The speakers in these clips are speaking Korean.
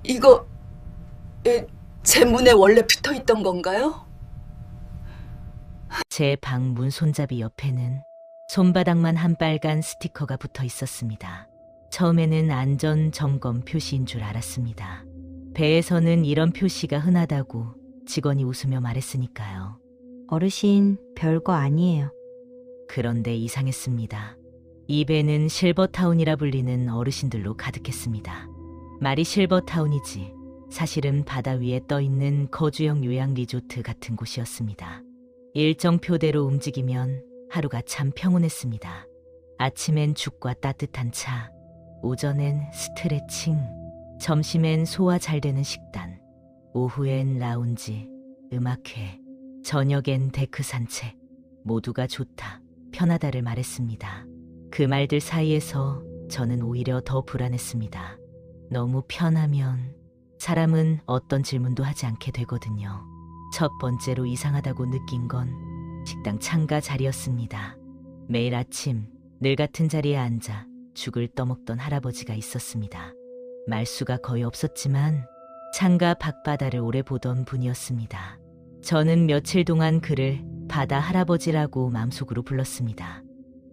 이거 제 문에 원래 붙어 있던 건가요? 제 방 문 손잡이 옆에는 손바닥만 한 빨간 스티커가 붙어 있었습니다. 처음에는 안전 점검 표시인 줄 알았습니다. 배에서는 이런 표시가 흔하다고 직원이 웃으며 말했으니까요. 어르신, 별거 아니에요. 그런데 이상했습니다. 이 배는 실버타운이라 불리는 어르신들로 가득했습니다. 말이 실버타운이지 사실은 바다 위에 떠있는 거주형 요양 리조트 같은 곳이었습니다. 일정 표대로 움직이면 하루가 참 평온했습니다. 아침엔 죽과 따뜻한 차, 오전엔 스트레칭, 점심엔 소화 잘 되는 식단, 오후엔 라운지, 음악회, 저녁엔 데크 산책, 모두가 좋다, 편하다를 말했습니다. 그 말들 사이에서 저는 오히려 더 불안했습니다. 너무 편하면 사람은 어떤 질문도 하지 않게 되거든요. 첫 번째로 이상하다고 느낀 건 식당 창가 자리였습니다. 매일 아침 늘 같은 자리에 앉아 죽을 떠먹던 할아버지가 있었습니다. 말수가 거의 없었지만 창가 밖바다를 오래 보던 분이었습니다. 저는 며칠 동안 그를 바다 할아버지라고 마음속으로 불렀습니다.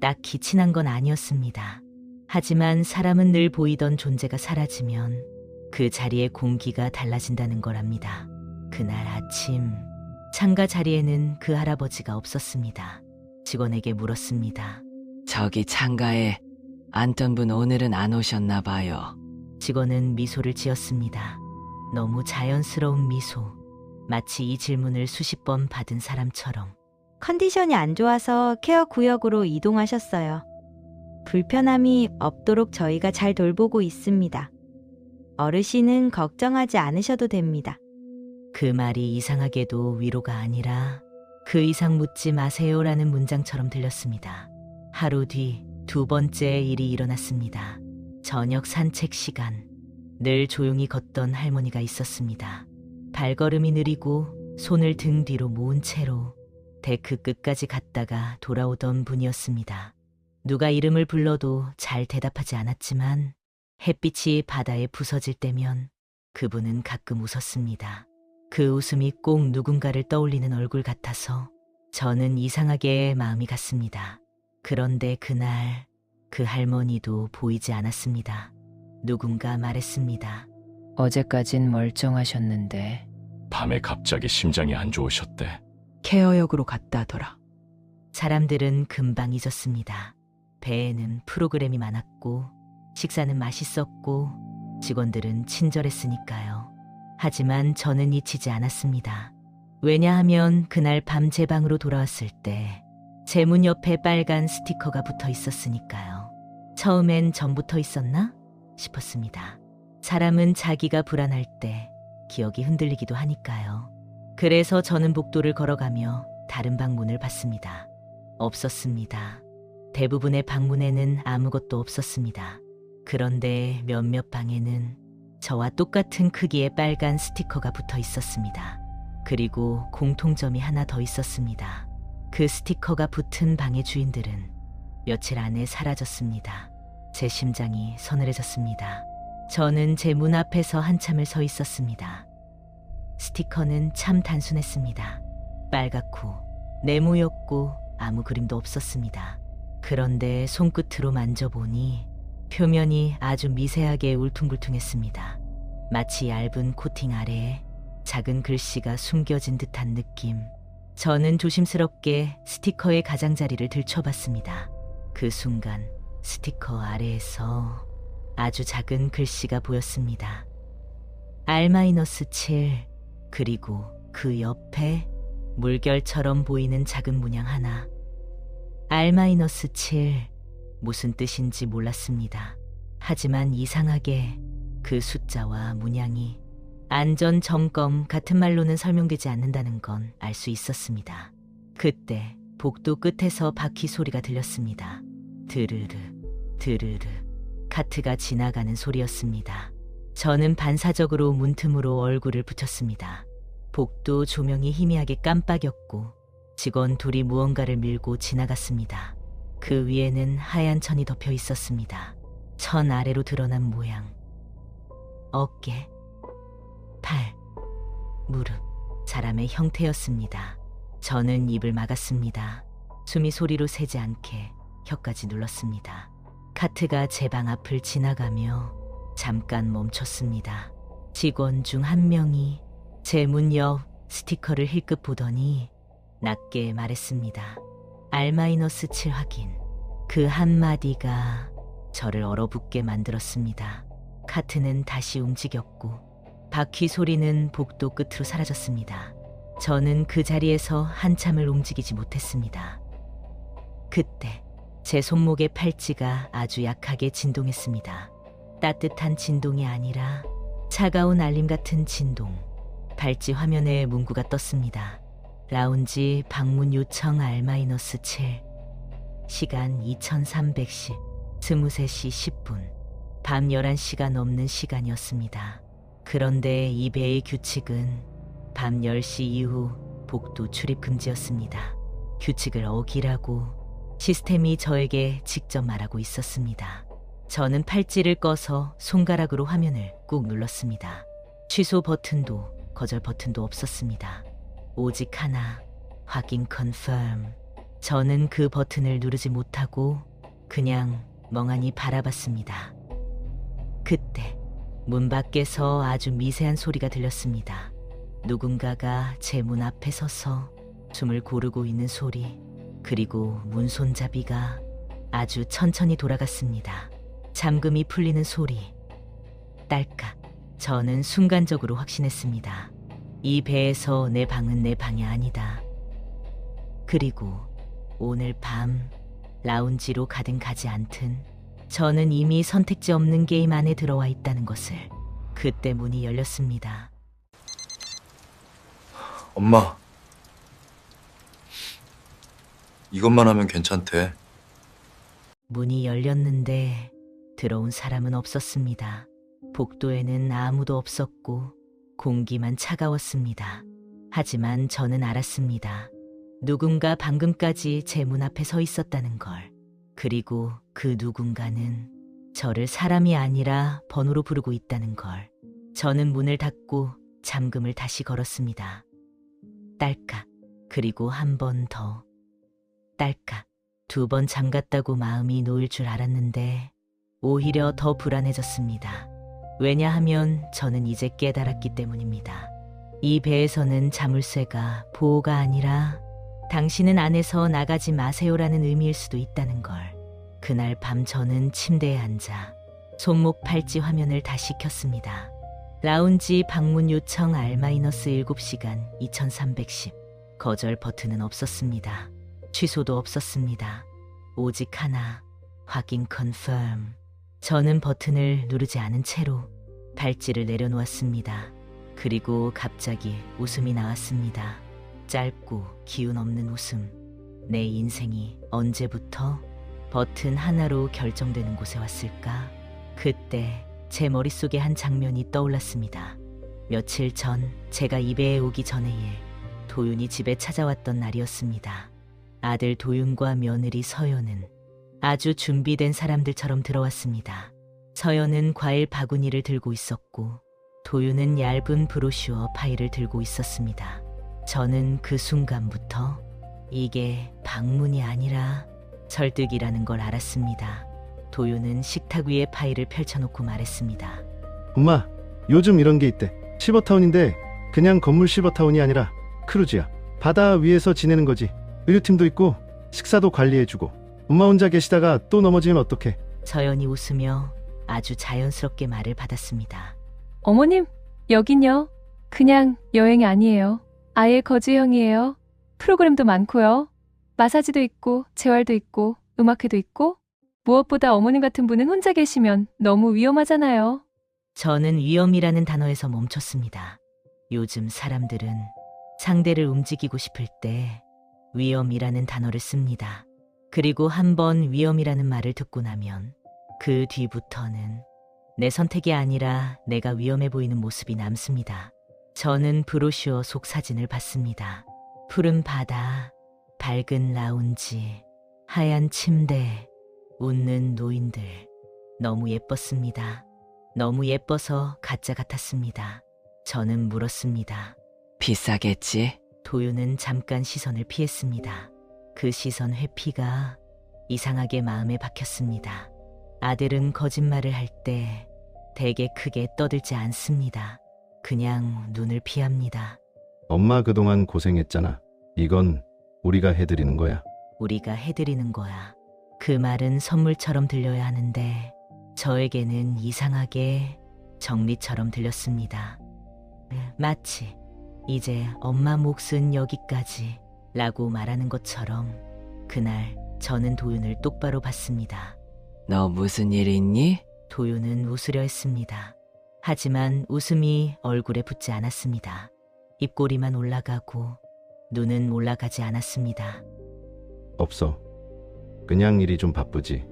딱히 친한 건 아니었습니다. 하지만 사람은 늘 보이던 존재가 사라지면 그 자리의 공기가 달라진다는 걸 압니다. 그날 아침 창가 자리에는 그 할아버지가 없었습니다. 직원에게 물었습니다. 저기 창가에 앉던 분 오늘은 안 오셨나 봐요. 직원은 미소를 지었습니다. 너무 자연스러운 미소. 마치 이 질문을 수십 번 받은 사람처럼. 컨디션이 안 좋아서 케어 구역으로 이동하셨어요. 불편함이 없도록 저희가 잘 돌보고 있습니다. 어르신은 걱정하지 않으셔도 됩니다. 그 말이 이상하게도 위로가 아니라 그 이상 묻지 마세요라는 문장처럼 들렸습니다. 하루 뒤 두 번째 일이 일어났습니다. 저녁 산책 시간. 늘 조용히 걷던 할머니가 있었습니다. 발걸음이 느리고 손을 등 뒤로 모은 채로 데크 끝까지 갔다가 돌아오던 분이었습니다. 누가 이름을 불러도 잘 대답하지 않았지만 햇빛이 바다에 부서질 때면 그분은 가끔 웃었습니다. 그 웃음이 꼭 누군가를 떠올리는 얼굴 같아서 저는 이상하게 마음이 갔습니다. 그런데 그날 그 할머니도 보이지 않았습니다. 누군가 말했습니다. 어제까진 멀쩡하셨는데. 밤에 갑자기 심장이 안 좋으셨대. 케어역으로 갔다더라. 사람들은 금방 잊었습니다. 배에는 프로그램이 많았고 식사는 맛있었고 직원들은 친절했으니까요. 하지만 저는 잊히지 않았습니다. 왜냐하면 그날 밤 제 방으로 돌아왔을 때 제 문 옆에 빨간 스티커가 붙어 있었으니까요. 처음엔 전부터 있었나 싶었습니다. 사람은 자기가 불안할 때 기억이 흔들리기도 하니까요. 그래서 저는 복도를 걸어가며 다른 방문을 봤습니다. 없었습니다. 대부분의 방문에는 아무것도 없었습니다. 그런데 몇몇 방에는 저와 똑같은 크기의 빨간 스티커가 붙어 있었습니다. 그리고 공통점이 하나 더 있었습니다. 그 스티커가 붙은 방의 주인들은 며칠 안에 사라졌습니다. 제 심장이 서늘해졌습니다. 저는 제 문 앞에서 한참을 서 있었습니다. 스티커는 참 단순했습니다. 빨갛고 네모였고 아무 그림도 없었습니다. 그런데 손끝으로 만져보니 표면이 아주 미세하게 울퉁불퉁했습니다. 마치 얇은 코팅 아래에 작은 글씨가 숨겨진 듯한 느낌. 저는 조심스럽게 스티커의 가장자리를 들춰봤습니다. 그 순간 스티커 아래에서 아주 작은 글씨가 보였습니다. R-7 그리고 그 옆에 물결처럼 보이는 작은 문양 하나. R-7 무슨 뜻인지 몰랐습니다. 하지만 이상하게 그 숫자와 문양이 안전 점검 같은 말로는 설명되지 않는다는 건 알 수 있었습니다. 그때 복도 끝에서 바퀴 소리가 들렸습니다. 드르르 드르르 카트가 지나가는 소리였습니다. 저는 반사적으로 문틈으로 얼굴을 붙였습니다. 복도 조명이 희미하게 깜빡였고 직원 둘이 무언가를 밀고 지나갔습니다. 그 위에는 하얀 천이 덮여 있었습니다. 천 아래로 드러난 모양. 어깨, 팔, 무릎, 사람의 형태였습니다. 저는 입을 막았습니다. 숨이 소리로 새지 않게 혀까지 눌렀습니다. 카트가 제 방 앞을 지나가며 잠깐 멈췄습니다. 직원 중 한 명이 제 문 옆 스티커를 힐끗 보더니 낮게 말했습니다. R-7 확인. 그 한마디가 저를 얼어붙게 만들었습니다. 카트는 다시 움직였고 바퀴 소리는 복도 끝으로 사라졌습니다. 저는 그 자리에서 한참을 움직이지 못했습니다. 그때 제 손목의 팔찌가 아주 약하게 진동했습니다. 따뜻한 진동이 아니라 차가운 알림 같은 진동. 팔찌 화면에 문구가 떴습니다. 라운지 방문 요청 R-7. 시간 2310, 23시 10분. 밤 11시가 넘는 시간이었습니다. 그런데 이 배의 규칙은 밤 10시 이후 복도 출입 금지였습니다. 규칙을 어기라고 시스템이 저에게 직접 말하고 있었습니다. 저는 팔찌를 꺼서 손가락으로 화면을 꾹 눌렀습니다. 취소 버튼도 거절 버튼도 없었습니다. 오직 하나, 확인 컨펌. 저는 그 버튼을 누르지 못하고 그냥 멍하니 바라봤습니다. 그때 문 밖에서 아주 미세한 소리가 들렸습니다. 누군가가 제 문 앞에 서서 숨을 고르고 있는 소리, 그리고 문 손잡이가 아주 천천히 돌아갔습니다. 잠금이 풀리는 소리. 딸깍. 저는 순간적으로 확신했습니다. 이 배에서 내 방은 내 방이 아니다. 그리고 오늘 밤 라운지로 가든 가지 않든 저는 이미 선택지 없는 게임 안에 들어와 있다는 것을. 그때 문이 열렸습니다. 엄마, 이것만 하면 괜찮대. 문이 열렸는데 들어온 사람은 없었습니다. 복도에는 아무도 없었고 공기만 차가웠습니다. 하지만 저는 알았습니다. 누군가 방금까지 제 문 앞에 서 있었다는 걸. 그리고 그 누군가는 저를 사람이 아니라 번호로 부르고 있다는 걸. 저는 문을 닫고 잠금을 다시 걸었습니다. 딸깍. 그리고 한 번 더. 딸깍. 2번 잠갔다고 마음이 놓일 줄 알았는데 오히려 더 불안해졌습니다. 왜냐하면 저는 이제 깨달았기 때문입니다. 이 배에서는 자물쇠가 보호가 아니라 당신은 안에서 나가지 마세요라는 의미일 수도 있다는 걸. 그날 밤 저는 침대에 앉아 손목 팔찌 화면을 다시 켰습니다. 라운지 방문 요청 R-7시간 2310. 거절 버튼은 없었습니다. 취소도 없었습니다. 오직 하나, 확인 컨펌. 저는 버튼을 누르지 않은 채로 팔찌를 내려놓았습니다. 그리고 갑자기 웃음이 나왔습니다. 짧고 기운 없는 웃음. 내 인생이 언제부터 버튼 하나로 결정되는 곳에 왔을까? 그때 제 머릿속에 한 장면이 떠올랐습니다. 며칠 전 제가 이 배에 오기 전의 일. 도윤이 집에 찾아왔던 날이었습니다. 아들 도윤과 며느리 서연은 아주 준비된 사람들처럼 들어왔습니다. 서연은 과일 바구니를 들고 있었고 도윤은 얇은 브로슈어 파일을 들고 있었습니다. 저는 그 순간부터 이게 방문이 아니라 설득이라는 걸 알았습니다. 도윤은 식탁 위에 파일을 펼쳐놓고 말했습니다. 엄마, 요즘 이런 게 있대. 실버타운인데 그냥 건물 실버타운이 아니라 크루즈야. 바다 위에서 지내는 거지. 의료팀도 있고 식사도 관리해주고. 엄마 혼자 계시다가 또 넘어지면 어떡해. 서연이 웃으며 아주 자연스럽게 말을 받았습니다. 어머님, 여긴요. 그냥 여행이 아니에요. 아예 거주형이에요. 프로그램도 많고요. 마사지도 있고 재활도 있고 음악회도 있고. 무엇보다 어머님 같은 분은 혼자 계시면 너무 위험하잖아요. 저는 위험이라는 단어에서 멈췄습니다. 요즘 사람들은 상대를 움직이고 싶을 때 위험이라는 단어를 씁니다. 그리고 한번 위험이라는 말을 듣고 나면 그 뒤부터는 내 선택이 아니라 내가 위험해 보이는 모습이 남습니다. 저는 브로슈어 속 사진을 봤습니다. 푸른 바다, 밝은 라운지, 하얀 침대, 웃는 노인들. 너무 예뻤습니다. 너무 예뻐서 가짜 같았습니다. 저는 물었습니다. 비싸겠지? 도윤은 잠깐 시선을 피했습니다. 그 시선 회피가 이상하게 마음에 박혔습니다. 아들은 거짓말을 할 때 되게 크게 떠들지 않습니다. 그냥 눈을 피합니다. 엄마 그동안 고생했잖아. 이건 우리가 해드리는 거야. 우리가 해드리는 거야. 그 말은 선물처럼 들려야 하는데 저에게는 이상하게 정리처럼 들렸습니다. 마치 이제 엄마 몫은 여기까지 라고 말하는 것처럼 그날 저는 도윤을 똑바로 봤습니다. 너 무슨 일 있니? 도윤은 웃으려 했습니다. 하지만 웃음이 얼굴에 붙지 않았습니다. 입꼬리만 올라가고 눈은 올라가지 않았습니다. 없어. 그냥 일이 좀 바쁘지.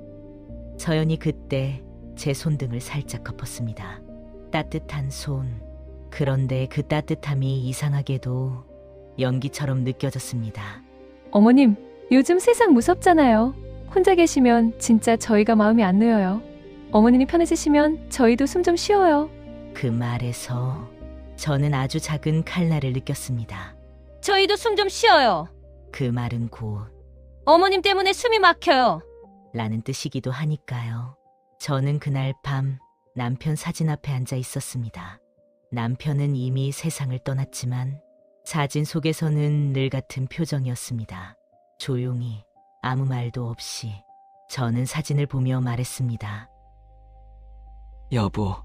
서연이 그때 제 손등을 살짝 덮었습니다. 따뜻한 손. 그런데 그 따뜻함이 이상하게도 연기처럼 느껴졌습니다. 어머님, 요즘 세상 무섭잖아요. 혼자 계시면 진짜 저희가 마음이 안 놓여요. 어머님이 편해지시면 저희도 숨 좀 쉬어요. 그 말에서 저는 아주 작은 칼날을 느꼈습니다. 저희도 숨 좀 쉬어요. 그 말은 곧 어머님 때문에 숨이 막혀요. 라는 뜻이기도 하니까요. 저는 그날 밤 남편 사진 앞에 앉아 있었습니다. 남편은 이미 세상을 떠났지만 사진 속에서는 늘 같은 표정이었습니다. 조용히 아무 말도 없이 저는 사진을 보며 말했습니다. 여보,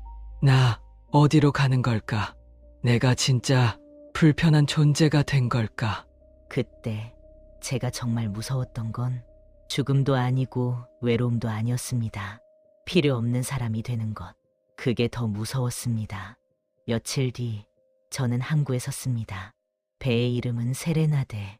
나 어디로 가는 걸까? 내가 진짜 불편한 존재가 된 걸까? 그때 제가 정말 무서웠던 건 죽음도 아니고 외로움도 아니었습니다. 필요 없는 사람이 되는 것. 그게 더 무서웠습니다. 며칠 뒤 저는 항구에 섰습니다. 배의 이름은 세레나데.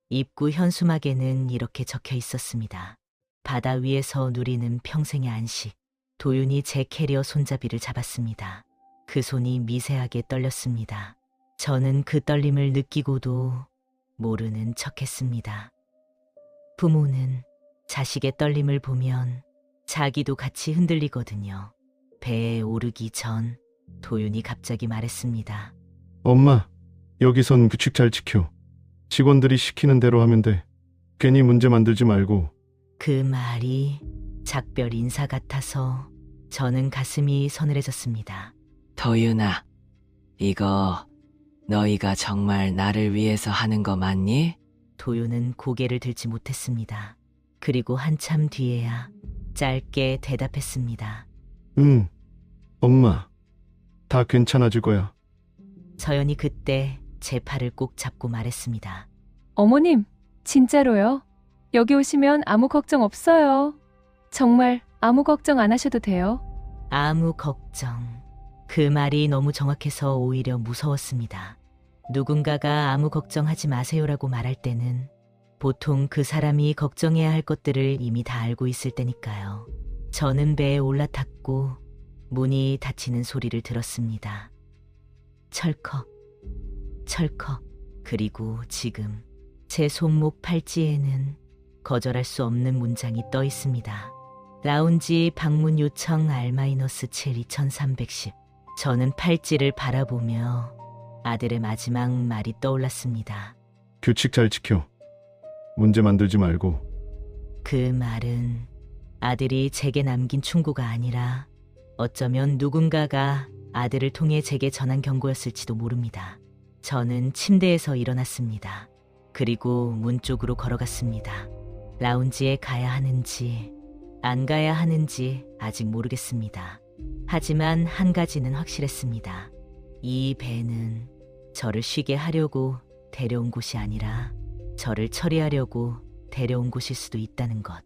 입구 현수막에는 이렇게 적혀 있었습니다. 바다 위에서 누리는 평생의 안식. 도윤이 제 캐리어 손잡이를 잡았습니다. 그 손이 미세하게 떨렸습니다. 저는 그 떨림을 느끼고도 모르는 척했습니다. 부모는 자식의 떨림을 보면 자기도 같이 흔들리거든요. 배에 오르기 전 도윤이 갑자기 말했습니다. 엄마, 여기선 규칙 잘 지켜. 직원들이 시키는 대로 하면 돼. 괜히 문제 만들지 말고. 그 말이 작별 인사 같아서 저는 가슴이 서늘해졌습니다. 도윤아, 이거 너희가 정말 나를 위해서 하는 거 맞니? 도윤은 고개를 들지 못했습니다. 그리고 한참 뒤에야 짧게 대답했습니다. 응, 엄마. 다 괜찮아질 거야. 서연이 그때 제 팔을 꼭 잡고 말했습니다. 어머님, 진짜로요? 여기 오시면 아무 걱정 없어요. 정말 아무 걱정 안 하셔도 돼요. 아무 걱정. 그 말이 너무 정확해서 오히려 무서웠습니다. 누군가가 아무 걱정하지 마세요라고 말할 때는 보통 그 사람이 걱정해야 할 것들을 이미 다 알고 있을 때니까요. 저는 배에 올라탔고 문이 닫히는 소리를 들었습니다. 철컥, 철컥. 그리고 지금 제 손목 팔찌에는 거절할 수 없는 문장이 떠 있습니다. 라운지 방문 요청 R-7 2310. 저는 팔찌를 바라보며 아들의 마지막 말이 떠올랐습니다. 규칙 잘 지켜. 문제 만들지 말고. 그 말은 아들이 제게 남긴 충고가 아니라 어쩌면 누군가가 아들을 통해 제게 전한 경고였을지도 모릅니다. 저는 침대에서 일어났습니다. 그리고 문 쪽으로 걸어갔습니다. 라운지에 가야 하는지 안 가야 하는지 아직 모르겠습니다. 하지만 한 가지는 확실했습니다. 이 배는 저를 쉬게 하려고 데려온 곳이 아니라 저를 처리하려고 데려온 곳일 수도 있다는 것.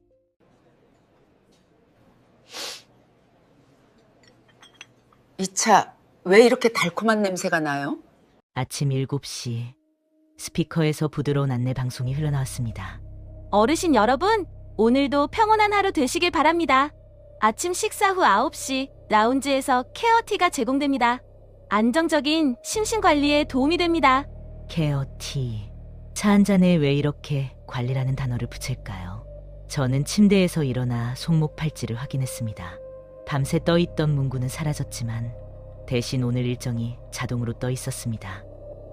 이 차 왜 이렇게 달콤한 냄새가 나요? 아침 7시 스피커에서 부드러운 안내 방송이 흘러나왔습니다. 어르신 여러분, 오늘도 평온한 하루 되시길 바랍니다. 아침 식사 후 9시 라운지에서 케어티가 제공됩니다. 안정적인 심신관리에 도움이 됩니다. 케어티. 차 한 잔에 왜 이렇게 관리라는 단어를 붙일까요? 저는 침대에서 일어나 손목 팔찌를 확인했습니다. 밤새 떠있던 문구는 사라졌지만 대신 오늘 일정이 자동으로 떠 있었습니다.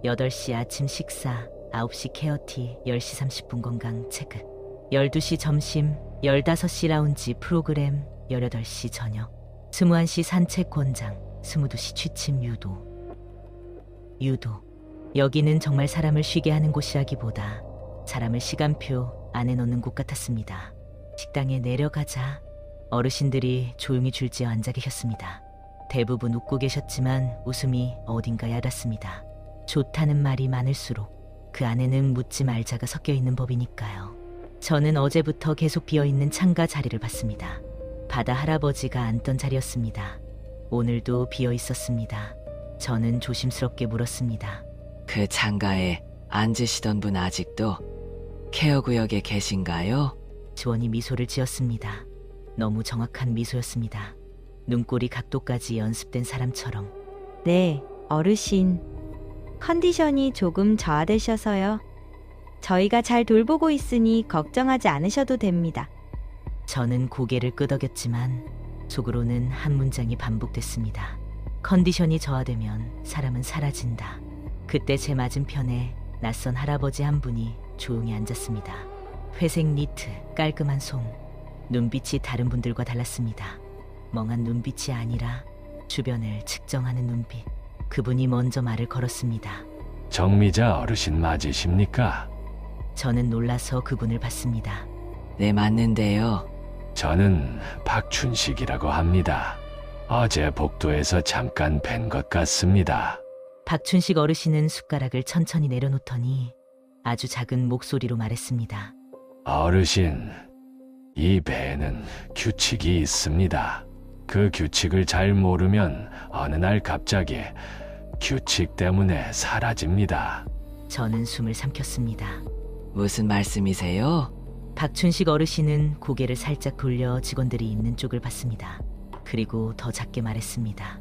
8시 아침 식사, 9시 케어티, 10시 30분 건강 체크, 12시 점심, 15시 라운지 프로그램, 18시 저녁, 21시 산책 권장, 22시 취침 유도. 여기는 정말 사람을 쉬게 하는 곳이라기보다 사람을 시간표 안에 넣는 곳 같았습니다. 식당에 내려가자 어르신들이 조용히 줄지어 앉아 계셨습니다. 대부분 웃고 계셨지만 웃음이 어딘가에 닿았습니다. 좋다는 말이 많을수록 그 안에는 묻지 말자가 섞여 있는 법이니까요. 저는 어제부터 계속 비어있는 창가 자리를 봤습니다. 바다 할아버지가 앉던 자리였습니다. 오늘도 비어 있었습니다. 저는 조심스럽게 물었습니다. 그 창가에 앉으시던 분 아직도 케어 구역에 계신가요? 지원이 미소를 지었습니다. 너무 정확한 미소였습니다. 눈꼬리 각도까지 연습된 사람처럼. 네, 어르신. 컨디션이 조금 저하되셔서요. 저희가 잘 돌보고 있으니 걱정하지 않으셔도 됩니다. 저는 고개를 끄덕였지만 속으로는 한 문장이 반복됐습니다. 컨디션이 저하되면 사람은 사라진다. 그때 제 맞은편에 낯선 할아버지 한 분이 조용히 앉았습니다. 회색 니트, 깔끔한 솜, 눈빛이 다른 분들과 달랐습니다. 멍한 눈빛이 아니라 주변을 측정하는 눈빛. 그분이 먼저 말을 걸었습니다. 정미자 어르신 맞으십니까? 저는 놀라서 그분을 봤습니다. 네, 맞는데요. 저는 박춘식이라고 합니다. 어제 복도에서 잠깐 뵌 것 같습니다. 박춘식 어르신은 숟가락을 천천히 내려놓더니 아주 작은 목소리로 말했습니다. 어르신, 이 배에는 규칙이 있습니다. 그 규칙을 잘 모르면 어느 날 갑자기 규칙 때문에 사라집니다. 저는 숨을 삼켰습니다. 무슨 말씀이세요? 박춘식 어르신은 고개를 살짝 돌려 직원들이 있는 쪽을 봤습니다. 그리고 더 작게 말했습니다.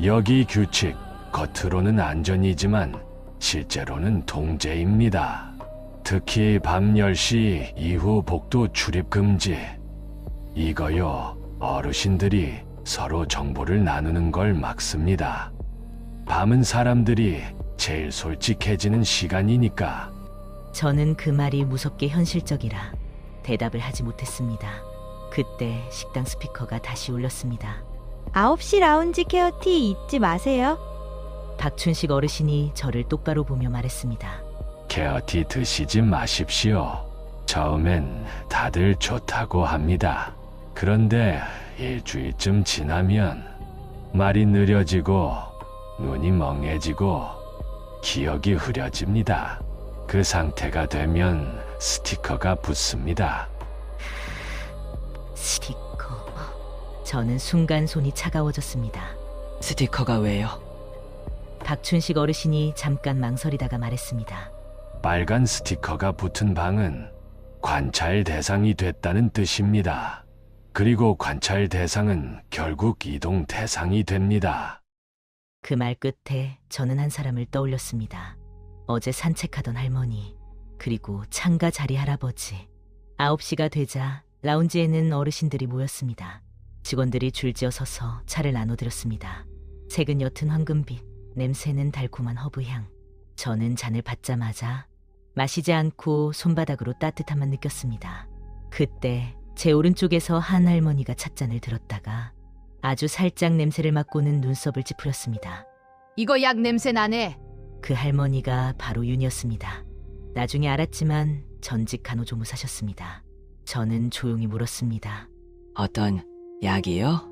여기 규칙, 겉으로는 안전이지만 실제로는 통제입니다. 특히 밤 10시 이후 복도 출입 금지. 이거요, 어르신들이 서로 정보를 나누는 걸 막습니다. 밤은 사람들이 제일 솔직해지는 시간이니까. 저는 그 말이 무섭게 현실적이라 대답을 하지 못했습니다. 그때 식당 스피커가 다시 울렸습니다. 9시 라운지 케어티 잊지 마세요. 박춘식 어르신이 저를 똑바로 보며 말했습니다. 케어티 드시지 마십시오. 처음엔 다들 좋다고 합니다. 그런데 일주일쯤 지나면 말이 느려지고 눈이 멍해지고 기억이 흐려집니다. 그 상태가 되면 스티커가 붙습니다. 스티커. 저는 순간 손이 차가워졌습니다. 스티커가 왜요? 박춘식 어르신이 잠깐 망설이다가 말했습니다. 빨간 스티커가 붙은 방은 관찰 대상이 됐다는 뜻입니다. 그리고 관찰 대상은 결국 이동 대상이 됩니다. 그 말 끝에 저는 한 사람을 떠올렸습니다. 어제 산책하던 할머니, 그리고 창가 자리 할아버지. 9시가 되자 라운지에는 어르신들이 모였습니다. 직원들이 줄지어 서서 차를 나눠드렸습니다. 색은 옅은 황금빛, 냄새는 달콤한 허브향. 저는 잔을 받자마자 마시지 않고 손바닥으로 따뜻함만 느꼈습니다. 그때 제 오른쪽에서 한 할머니가 찻잔을 들었다가 아주 살짝 냄새를 맡고는 눈썹을 찌푸렸습니다. 이거 약 냄새 나네. 그 할머니가 바로 윤이었습니다. 나중에 알았지만 전직 간호조무사셨습니다. 저는 조용히 물었습니다. 어떤 약이요?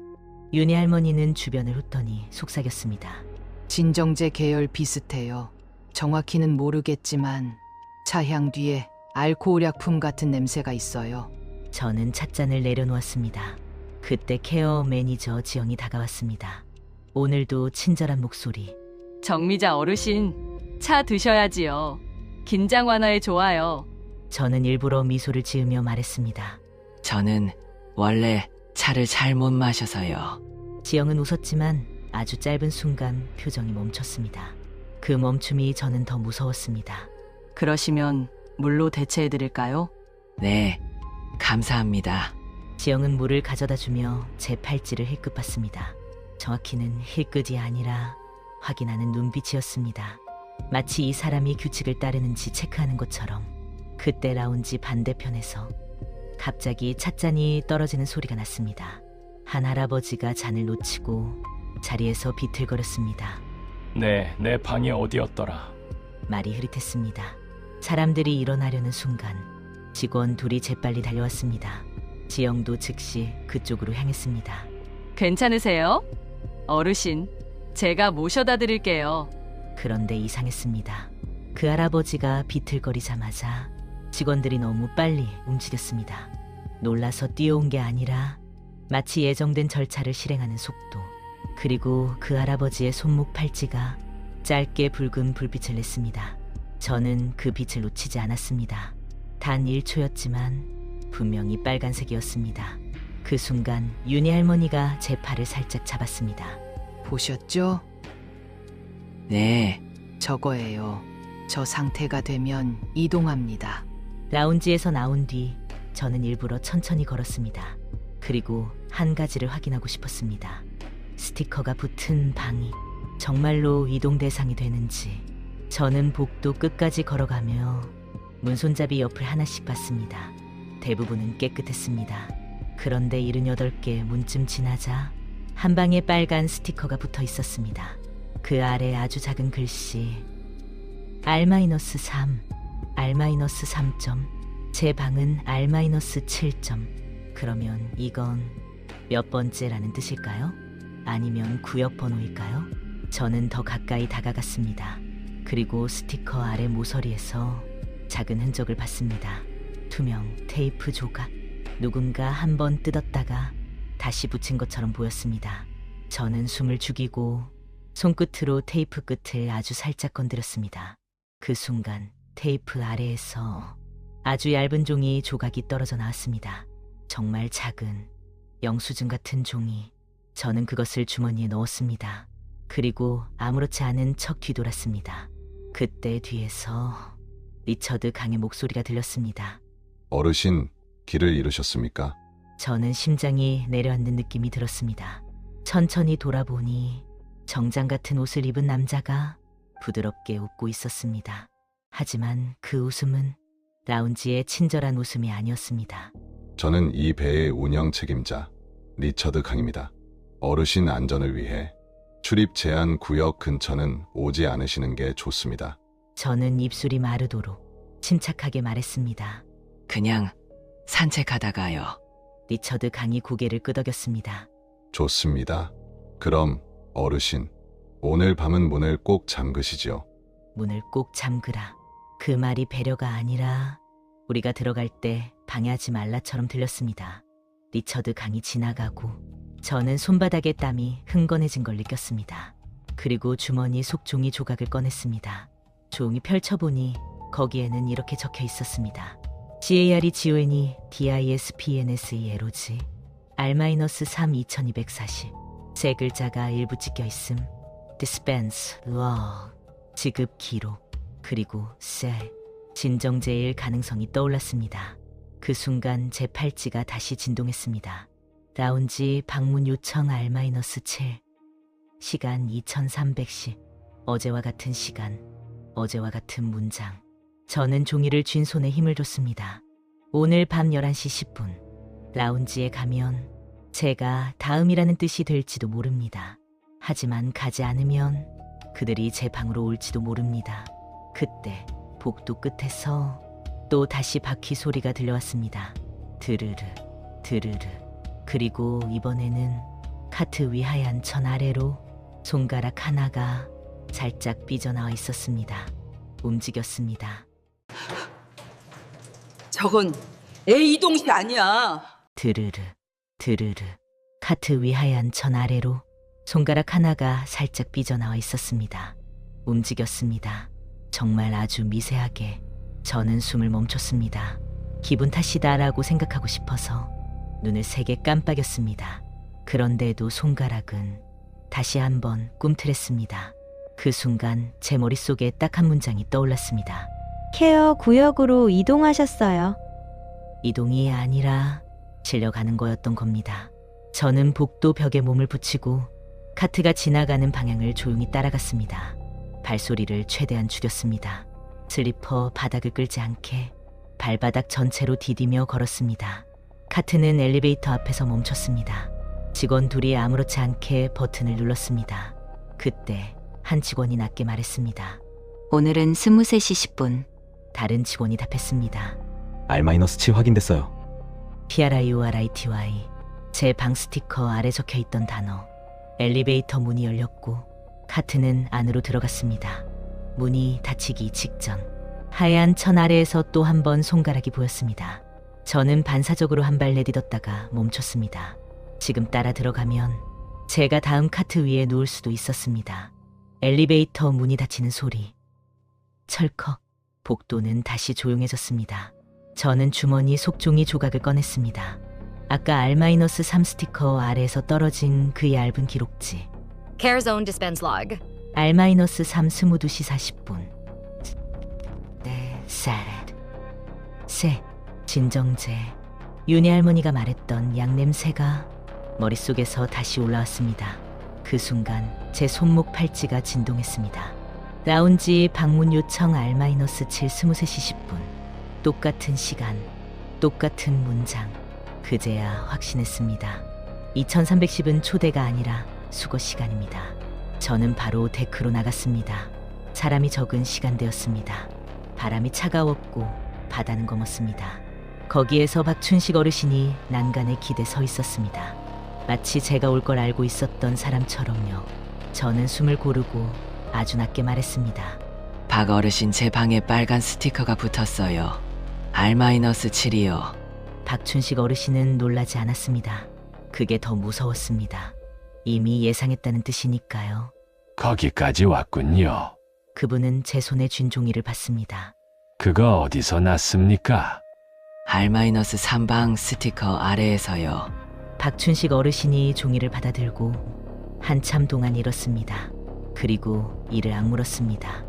윤희 할머니는 주변을 훑더니 속삭였습니다. 진정제 계열 비슷해요. 정확히는 모르겠지만 차향 뒤에 알코올 약품 같은 냄새가 있어요. 저는 찻잔을 내려놓았습니다. 그때 케어 매니저 지영이 다가왔습니다. 오늘도 친절한 목소리. 정미자 어르신, 차 드셔야지요. 긴장 완화에 좋아요. 저는 일부러 미소를 지으며 말했습니다. 저는 원래 차를 잘 못 마셔서요. 지영은 웃었지만 아주 짧은 순간 표정이 멈췄습니다. 그 멈춤이 저는 더 무서웠습니다. 그러시면 물로 대체해드릴까요? 네, 감사합니다. 지영은 물을 가져다 주며 제 팔찌를 힐끗 봤습니다. 정확히는 힐끗이 아니라 확인하는 눈빛이었습니다. 마치 이 사람이 규칙을 따르는지 체크하는 것처럼. 그때 라운지 반대편에서 갑자기 찻잔이 떨어지는 소리가 났습니다. 한 할아버지가 잔을 놓치고 자리에서 비틀거렸습니다. 네, 내 방이 어디였더라? 말이 흐릿했습니다. 사람들이 일어나려는 순간 직원 둘이 재빨리 달려왔습니다. 지영도 즉시 그쪽으로 향했습니다. 괜찮으세요? 어르신, 제가 모셔다 드릴게요. 그런데 이상했습니다. 그 할아버지가 비틀거리자마자 직원들이 너무 빨리 움직였습니다. 놀라서 뛰어온 게 아니라 마치 예정된 절차를 실행하는 속도, 그리고 그 할아버지의 손목 팔찌가 짧게 붉은 불빛을 냈습니다. 저는 그 빛을 놓치지 않았습니다. 단 1초였지만 분명히 빨간색이었습니다. 그 순간 윤희 할머니가 제 팔을 살짝 잡았습니다. 보셨죠? 네, 저거예요. 저 상태가 되면 이동합니다. 라운지에서 나온 뒤 저는 일부러 천천히 걸었습니다. 그리고 한 가지를 확인하고 싶었습니다. 스티커가 붙은 방이 정말로 이동 대상이 되는지. 저는 복도 끝까지 걸어가며 문손잡이 옆을 하나씩 봤습니다. 대부분은 깨끗했습니다. 그런데 78개 문쯤 지나자 한 방에 빨간 스티커가 붙어 있었습니다. 그 아래 아주 작은 글씨 R-3, R-3점, 제 방은 R-7점. 그러면 이건 몇 번째라는 뜻일까요? 아니면 구역 번호일까요? 저는 더 가까이 다가갔습니다. 그리고 스티커 아래 모서리에서 작은 흔적을 봤습니다. 투명 테이프 조각. 누군가 한 번 뜯었다가 다시 붙인 것처럼 보였습니다. 저는 숨을 죽이고 손끝으로 테이프 끝을 아주 살짝 건드렸습니다. 그 순간 테이프 아래에서 아주 얇은 종이 조각이 떨어져 나왔습니다. 정말 작은 영수증 같은 종이. 저는 그것을 주머니에 넣었습니다. 그리고 아무렇지 않은 척 뒤돌았습니다. 그때 뒤에서 리처드 강의 목소리가 들렸습니다. 어르신, 길을 잃으셨습니까? 저는 심장이 내려앉는 느낌이 들었습니다. 천천히 돌아보니 정장 같은 옷을 입은 남자가 부드럽게 웃고 있었습니다. 하지만 그 웃음은 라운지의 친절한 웃음이 아니었습니다. 저는 이 배의 운영 책임자 리처드 강입니다. 어르신 안전을 위해 출입 제한 구역 근처는 오지 않으시는 게 좋습니다. 저는 입술이 마르도록 침착하게 말했습니다. 그냥 산책하다가요. 리처드 강이 고개를 끄덕였습니다. 좋습니다. 그럼 어르신, 오늘 밤은 문을 꼭 잠그시죠. 문을 꼭 잠그라. 그 말이 배려가 아니라 우리가 들어갈 때 방해하지 말라처럼 들렸습니다. 리처드 강이 지나가고 저는 손바닥에 땀이 흥건해진 걸 느꼈습니다. 그리고 주머니 속 종이 조각을 꺼냈습니다. 종이 펼쳐보니 거기에는 이렇게 적혀 있었습니다. GAREGONE DISPNSE LOG R-3 2240. 세 글자가 일부 찍혀 있음. Dispense Log. 지급 기록. 그리고 Sell. 진정제일 가능성이 떠올랐습니다. 그 순간 제 팔찌가 다시 진동했습니다. 라운지 방문 요청 R-7. 시간 2310. 어제와 같은 시간, 어제와 같은 문장. 저는 종이를 쥔 손에 힘을 줬습니다. 오늘 밤 11시 10분. 라운지에 가면 제가 다음이라는 뜻이 될지도 모릅니다. 하지만 가지 않으면 그들이 제 방으로 올지도 모릅니다. 그때 복도 끝에서 또 다시 바퀴 소리가 들려왔습니다. 드르르, 드르르. 그리고 이번에는 카트 위 하얀 천 아래로 손가락 하나가 살짝 삐져나와 있었습니다. 움직였습니다. 저건 애 이동식 아니야. 드르르, 드르르. 카트 위 하얀 천 아래로 손가락 하나가 살짝 삐져나와 있었습니다. 움직였습니다. 정말 아주 미세하게. 저는 숨을 멈췄습니다. 기분 탓이다라고 생각하고 싶어서 눈을 세게 깜빡였습니다. 그런데도 손가락은 다시 한번 꿈틀했습니다. 그 순간 제 머릿속에 딱 한 문장이 떠올랐습니다. 케어 구역으로 이동하셨어요. 이동이 아니라 실려가는 거였던 겁니다. 저는 복도 벽에 몸을 붙이고 카트가 지나가는 방향을 조용히 따라갔습니다. 발소리를 최대한 줄였습니다. 슬리퍼 바닥을 끌지 않게 발바닥 전체로 디디며 걸었습니다. 카트는 엘리베이터 앞에서 멈췄습니다. 직원 둘이 아무렇지 않게 버튼을 눌렀습니다. 그때 한 직원이 낮게 말했습니다. 오늘은 23시 10분. 다른 직원이 답했습니다. R-7 확인됐어요. PRIORITY. 제 방 스티커 아래 적혀 있던 단어. 엘리베이터 문이 열렸고 카트는 안으로 들어갔습니다. 문이 닫히기 직전 하얀 천 아래에서 또 한 번 손가락이 보였습니다. 저는 반사적으로 한 발 내딛었다가 멈췄습니다. 지금 따라 들어가면 제가 다음 카트 위에 누울 수도 있었습니다. 엘리베이터 문이 닫히는 소리. 철컥. 복도는 다시 조용해졌습니다. 저는 주머니 속종이 조각을 꺼냈습니다. 아까 R-3 스티커 아래에서 떨어진 그 얇은 기록지. CareZone dispense log. R-3 22시 40분. 네, 새, 진정제. 윤희 할머니가 말했던 약 냄새가 머릿속에서 다시 올라왔습니다. 그 순간 제 손목 팔찌가 진동했습니다. 라운지 방문 요청 R-7 23시 10분. 똑같은 시간, 똑같은 문장. 그제야 확신했습니다. 2310은 초대가 아니라 수거 시간입니다. 저는 바로 데크로 나갔습니다. 사람이 적은 시간대였습니다. 바람이 차가웠고 바다는 검었습니다. 거기에서 박춘식 어르신이 난간에 기대 서 있었습니다. 마치 제가 올 걸 알고 있었던 사람처럼요. 저는 숨을 고르고 아주 낮게 말했습니다. 박 어르신 제 방에 빨간 스티커가 붙었어요. R-7이요. 박춘식 어르신은 놀라지 않았습니다. 그게 더 무서웠습니다. 이미 예상했다는 뜻이니까요. 거기까지 왔군요. 그분은 제 손에 쥔 종이를 봤습니다. 그거 어디서 났습니까? R-3방 스티커 아래에서요. 박춘식 어르신이 종이를 받아들고 한참 동안 잃었습니다. 그리고 이를 악물었습니다.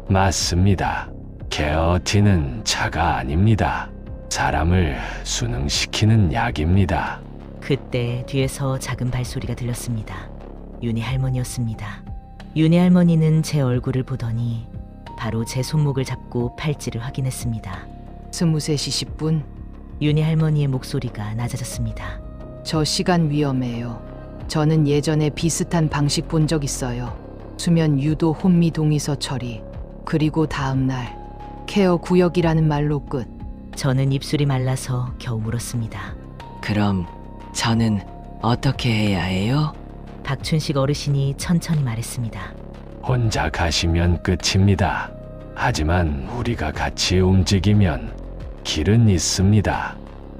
맞습니다. 케어티는 차가 아닙니다. 사람을 순응시키는 약입니다. 그때 뒤에서 작은 발소리가 들렸습니다. 윤희 할머니였습니다. 윤희 할머니는 제 얼굴을 보더니 바로 제 손목을 잡고 팔찌를 확인했습니다. 23시 10분. 윤희 할머니의 목소리가 낮아졌습니다. 저 시간 위험해요. 저는 예전에 비슷한 방식 본 적 있어요. 수면 유도 혼미 동의서 처리. 그리고 다음 날 케어 구역이라는 말로 끝. 저는 입술이 말라서 겨우 물었습니다. 그럼 저는 어떻게 해야 해요? 박춘식 어르신이 천천히 말했습니다. 혼자 가시면 끝입니다. 하지만 우리가 같이 움직이면 길은 있습니다.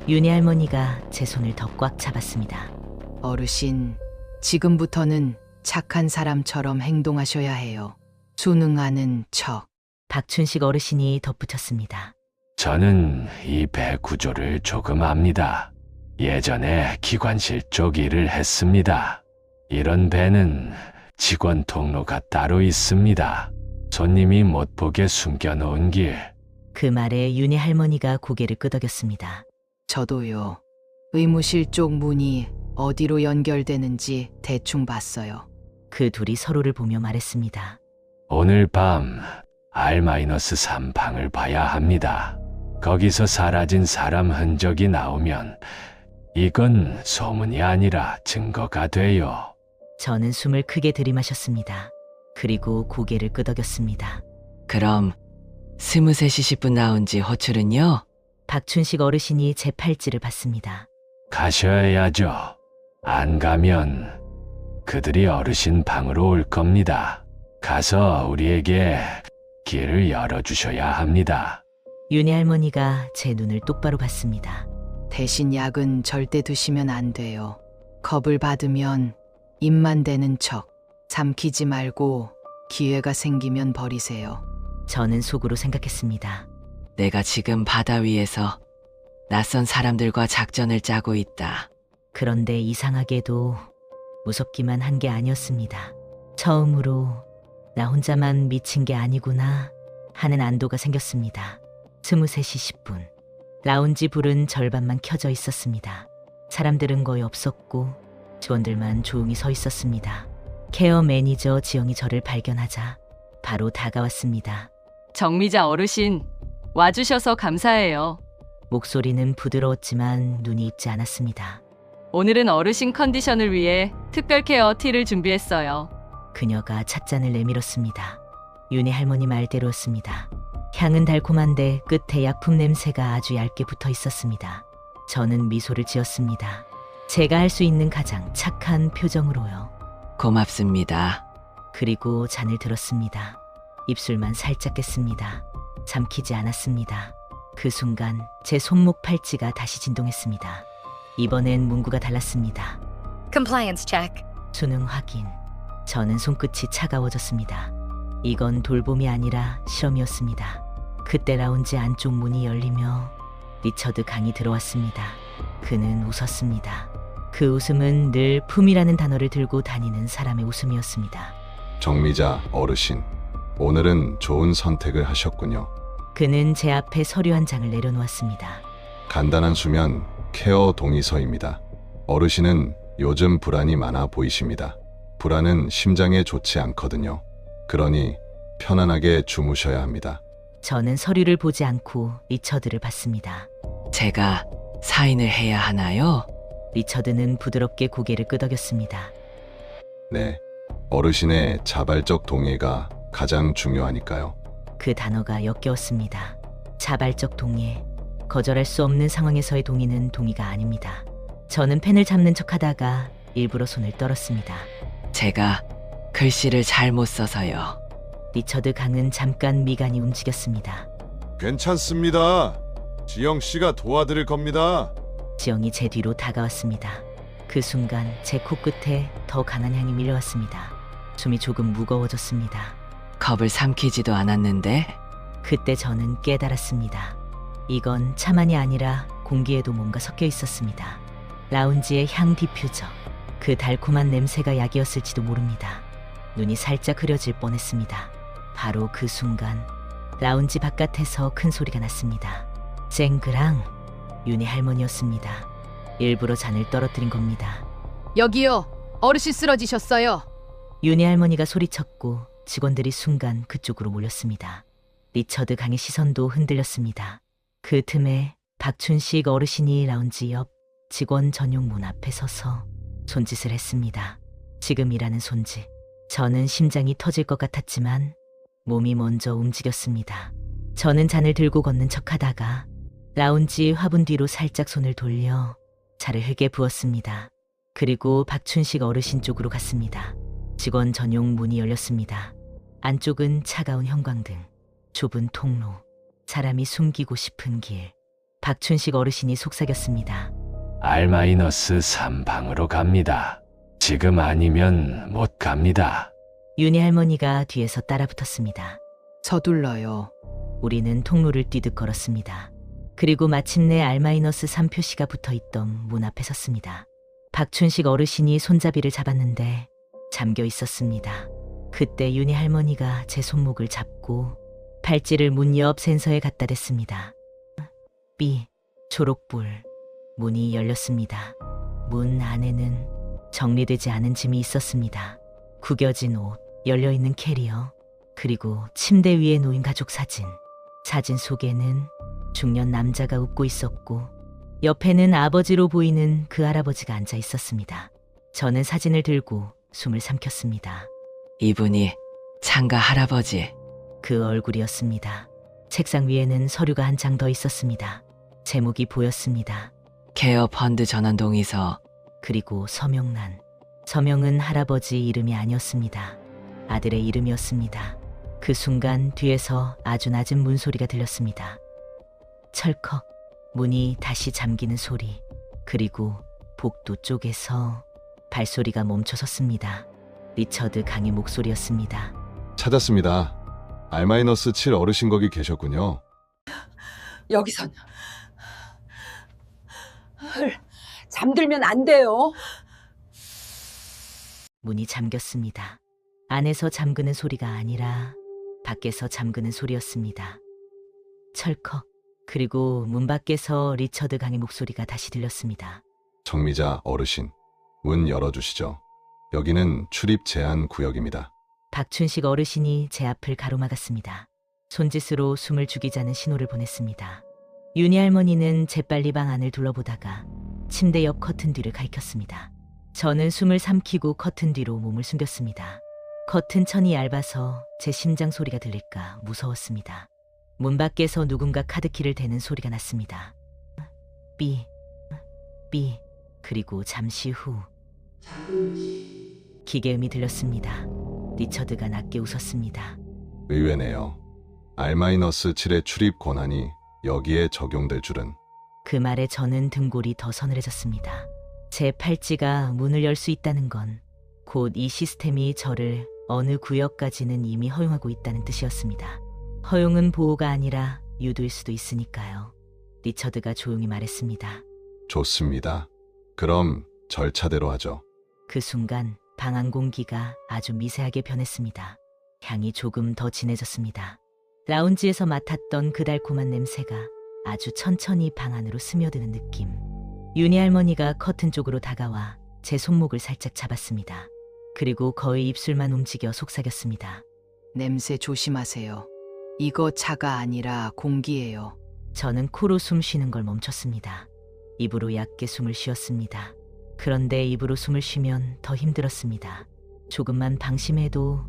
윤희 할머니가 제 손을 더 꽉 잡았습니다. 어르신, 지금부터는 착한 사람처럼 행동하셔야 해요. 순응하는 척. 박춘식 어르신이 덧붙였습니다. 저는 이 배 구조를 조금 압니다. 예전에 기관실 쪽 일을 했습니다. 이런 배는 직원 통로가 따로 있습니다. 손님이 못 보게 숨겨놓은 길. 그 말에 윤희 할머니가 고개를 끄덕였습니다. 저도요. 의무실 쪽 문이 어디로 연결되는지 대충 봤어요. 그 둘이 서로를 보며 말했습니다. 오늘 밤 R-3 방을 봐야 합니다. 거기서 사라진 사람 흔적이 나오면 이건 소문이 아니라 증거가 돼요. 저는 숨을 크게 들이마셨습니다. 그리고 고개를 끄덕였습니다. 그럼 23시 10분 나온 지 호출은요? 박춘식 어르신이 제 팔찌를 봤습니다. 가셔야죠. 안 가면 그들이 어르신 방으로 올 겁니다. 가서 우리에게 길을 열어주셔야 합니다. 윤희 할머니가 제 눈을 똑바로 봤습니다. 대신 약은 절대 드시면 안 돼요. 겁을 받으면 입만 대는 척. 삼키지 말고 기회가 생기면 버리세요. 저는 속으로 생각했습니다. 내가 지금 바다 위에서 낯선 사람들과 작전을 짜고 있다. 그런데 이상하게도 무섭기만 한 게 아니었습니다. 처음으로 나 혼자만 미친 게 아니구나 하는 안도가 생겼습니다. 23시 10분. 라운지 불은 절반만 켜져 있었습니다. 사람들은 거의 없었고 직원들만 조용히 서 있었습니다. 케어 매니저 지영이 저를 발견하자 바로 다가왔습니다. 정미자 어르신, 와주셔서 감사해요. 목소리는 부드러웠지만 눈이 익지 않았습니다. 오늘은 어르신 컨디션을 위해 특별 케어 티를 준비했어요. 그녀가 찻잔을 내밀었습니다. 윤희 할머니 말대로였습니다. 향은 달콤한데 끝에 약품 냄새가 아주 얇게 붙어 있었습니다. 저는 미소를 지었습니다. 제가 할 수 있는 가장 착한 표정으로요. 고맙습니다. 그리고 잔을 들었습니다. 입술만 살짝 깼습니다. 삼키지 않았습니다. 그 순간 제 손목 팔찌가 다시 진동했습니다. 이번엔 문구가 달랐습니다. Compliance check. 수능 확인. 저는 손끝이 차가워졌습니다. 이건 돌봄이 아니라 실험이었습니다. 그때 라운지 안쪽 문이 열리며 리처드 강이 들어왔습니다. 그는 웃었습니다. 그 웃음은 늘 품이라는 단어를 들고 다니는 사람의 웃음이었습니다. 정미자 어르신, 오늘은 좋은 선택을 하셨군요. 그는 제 앞에 서류 한 장을 내려놓았습니다. 간단한 수면 케어 동의서입니다. 어르신은 요즘 불안이 많아 보이십니다. 불안은 심장에 좋지 않거든요. 그러니 편안하게 주무셔야 합니다. 저는 서류를 보지 않고 리처드를 봤습니다. 제가 사인을 해야 하나요? 리처드는 부드럽게 고개를 끄덕였습니다. 네, 어르신의 자발적 동의가 가장 중요하니까요. 그 단어가 역겨웠습니다. 자발적 동의. 거절할 수 없는 상황에서의 동의는 동의가 아닙니다. 저는 펜을 잡는 척하다가 일부러 손을 떨었습니다. 제가 글씨를 잘못 써서요. 리처드 강은 잠깐 미간이 움직였습니다. 괜찮습니다. 지영 씨가 도와드릴 겁니다. 지영이 제 뒤로 다가왔습니다. 그 순간 제 코끝에 더 강한 향이 밀려왔습니다. 숨이 조금 무거워졌습니다. 겁을 삼키지도 않았는데. 그때 저는 깨달았습니다. 이건 차만이 아니라 공기에도 뭔가 섞여 있었습니다. 라운지의 향 디퓨저. 그 달콤한 냄새가 약이었을지도 모릅니다. 눈이 살짝 흐려질 뻔했습니다. 바로 그 순간 라운지 바깥에서 큰 소리가 났습니다. 쨍그랑 윤희 할머니였습니다. 일부러 잔을 떨어뜨린 겁니다. 여기요. 어르신 쓰러지셨어요. 윤희 할머니가 소리쳤고 직원들이 순간 그쪽으로 몰렸습니다. 리처드 강의 시선도 흔들렸습니다. 그 틈에 박춘식 어르신이 라운지 옆 직원 전용 문 앞에 서서 손짓을 했습니다. 지금이라는 손짓. 저는 심장이 터질 것 같았지만 몸이 먼저 움직였습니다. 저는 잔을 들고 걷는 척하다가 라운지 화분 뒤로 살짝 손을 돌려 차를 흙에 부었습니다. 그리고 박춘식 어르신 쪽으로 갔습니다. 직원 전용 문이 열렸습니다. 안쪽은 차가운 형광등, 좁은 통로, 사람이 숨기고 싶은 길. 박춘식 어르신이 속삭였습니다. R-3방으로 갑니다. 지금 아니면 못 갑니다. 윤희 할머니가 뒤에서 따라붙었습니다. 서둘러요. 우리는 통로를 뛰듯 걸었습니다. 그리고 마침내 R-3 표시가 붙어있던 문 앞에 섰습니다. 박춘식 어르신이 손잡이를 잡았는데 잠겨 있었습니다. 그때 윤희 할머니가 제 손목을 잡고 팔찌를 문 옆 센서에 갖다 댔습니다. B, 초록불. 문이 열렸습니다. 문 안에는 정리되지 않은 짐이 있었습니다. 구겨진 옷, 열려있는 캐리어, 그리고 침대 위에 놓인 가족 사진. 사진 속에는 중년 남자가 웃고 있었고 옆에는 아버지로 보이는 그 할아버지가 앉아 있었습니다. 저는 사진을 들고 숨을 삼켰습니다. 이분이 창가 할아버지. 그 얼굴이었습니다. 책상 위에는 서류가 한 장 더 있었습니다. 제목이 보였습니다. 케어 펀드 전환 동의서. 그리고 서명란. 서명은 할아버지 이름이 아니었습니다. 아들의 이름이었습니다. 그 순간 뒤에서 아주 낮은 문소리가 들렸습니다. 철컥. 문이 다시 잠기는 소리. 그리고 복도 쪽에서 발소리가 멈춰섰습니다. 리처드 강의 목소리였습니다. 찾았습니다. R-7 어르신 거기 계셨군요. 여기선 잠들면 안 돼요. 문이 잠겼습니다. 안에서 잠그는 소리가 아니라 밖에서 잠그는 소리였습니다. 철컥. 그리고 문 밖에서 리처드 강의 목소리가 다시 들렸습니다. 정미자 어르신, 문 열어주시죠. 여기는 출입 제한 구역입니다. 박춘식 어르신이 제 앞을 가로막았습니다. 손짓으로 숨을 죽이자는 신호를 보냈습니다. 윤희 할머니는 재빨리 방 안을 둘러보다가 침대 옆 커튼 뒤를 가리켰습니다. 저는 숨을 삼키고 커튼 뒤로 몸을 숨겼습니다. 커튼 천이 얇아서 제 심장 소리가 들릴까 무서웠습니다. 문 밖에서 누군가 카드키를 대는 소리가 났습니다. 삐, 삐, 그리고 잠시 후 기계음이 들렸습니다. 리처드가 낮게 웃었습니다. 의외네요. R-7의 출입 권한이 여기에 적용될 줄은. 그 말에 저는 등골이 더 서늘해졌습니다. 제 팔찌가 문을 열 수 있다는 건 곧 이 시스템이 저를 어느 구역까지는 이미 허용하고 있다는 뜻이었습니다. 허용은 보호가 아니라 유도일 수도 있으니까요. 리처드가 조용히 말했습니다. 좋습니다. 그럼 절차대로 하죠. 그 순간 방 안 공기가 아주 미세하게 변했습니다. 향이 조금 더 진해졌습니다. 라운지에서 맡았던 그 달콤한 냄새가 아주 천천히 방 안으로 스며드는 느낌. 윤희 할머니가 커튼 쪽으로 다가와 제 손목을 살짝 잡았습니다. 그리고 거의 입술만 움직여 속삭였습니다. 냄새 조심하세요. 이거 차가 아니라 공기예요. 저는 코로 숨 쉬는 걸 멈췄습니다. 입으로 얕게 숨을 쉬었습니다. 그런데 입으로 숨을 쉬면 더 힘들었습니다. 조금만 방심해도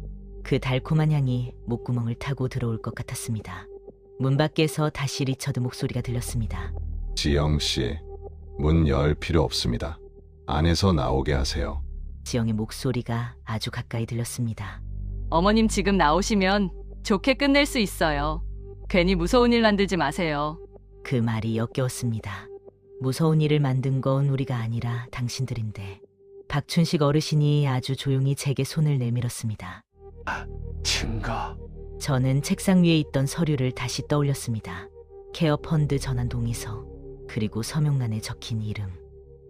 그 달콤한 향이 목구멍을 타고 들어올 것 같았습니다. 문 밖에서 다시 리처드 목소리가 들렸습니다. 지영 씨, 문 열 필요 없습니다. 안에서 나오게 하세요. 지영의 목소리가 아주 가까이 들렸습니다. 어머님 지금 나오시면 좋게 끝낼 수 있어요. 괜히 무서운 일 만들지 마세요. 그 말이 역겨웠습니다. 무서운 일을 만든 건 우리가 아니라 당신들인데. 박춘식 어르신이 아주 조용히 제게 손을 내밀었습니다. 증거. 저는 책상 위에 있던 서류를 다시 떠올렸습니다. 케어 펀드 전환 동의서, 그리고 서명란에 적힌 이름,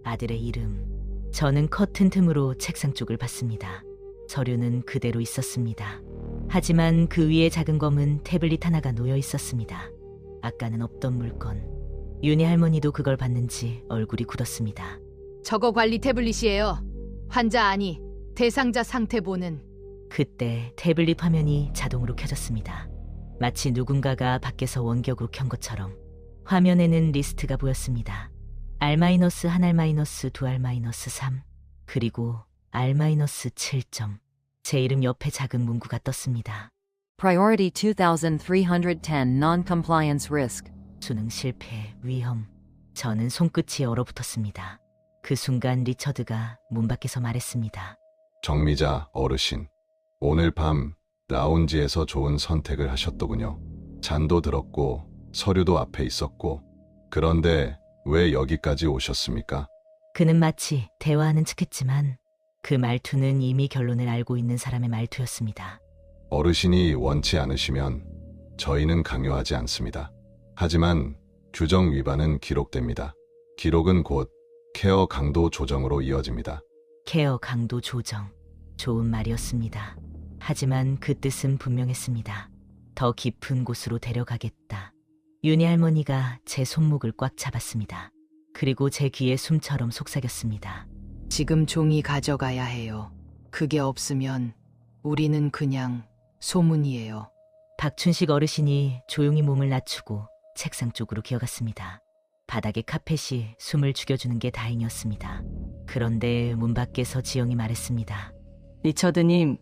아들의 이름. 저는 커튼 틈으로 책상 쪽을 봤습니다. 서류는 그대로 있었습니다. 하지만 그 위에 작은 검은 태블릿 하나가 놓여 있었습니다. 아까는 없던 물건. 윤희 할머니도 그걸 봤는지 얼굴이 굳었습니다. 저거 관리 태블릿이에요. 환자 아니, 대상자 상태 보는. 그때 태블릿 화면이 자동으로 켜졌습니다. 마치 누군가가 밖에서 원격으로 켠 것처럼. 화면에는 리스트가 보였습니다. R-1, R-2, R-3, 그리고 R-7점. 제 이름 옆에 작은 문구가 떴습니다. Priority 2310 Non-Compliance Risk. 수능 실패, 위험. 저는 손끝이 얼어붙었습니다. 그 순간 리처드가 문 밖에서 말했습니다. 정미자 어르신, 오늘 밤 라운지에서 좋은 선택을 하셨더군요. 잔도 들었고 서류도 앞에 있었고. 그런데 왜 여기까지 오셨습니까? 그는 마치 대화하는 척했지만 그 말투는 이미 결론을 알고 있는 사람의 말투였습니다. 어르신이 원치 않으시면 저희는 강요하지 않습니다. 하지만 규정 위반은 기록됩니다. 기록은 곧 케어 강도 조정으로 이어집니다. 케어 강도 조정. 좋은 말이었습니다. 하지만 그 뜻은 분명했습니다. 더 깊은 곳으로 데려가겠다. 윤희 할머니가 제 손목을 꽉 잡았습니다. 그리고 제 귀에 숨처럼 속삭였습니다. 지금 종이 가져가야 해요. 그게 없으면 우리는 그냥 소문이에요. 박춘식 어르신이 조용히 몸을 낮추고 책상 쪽으로 기어갔습니다. 바닥에 카펫이 숨을 죽여주는 게 다행이었습니다. 그런데 문 밖에서 지영이 말했습니다. 리처드님,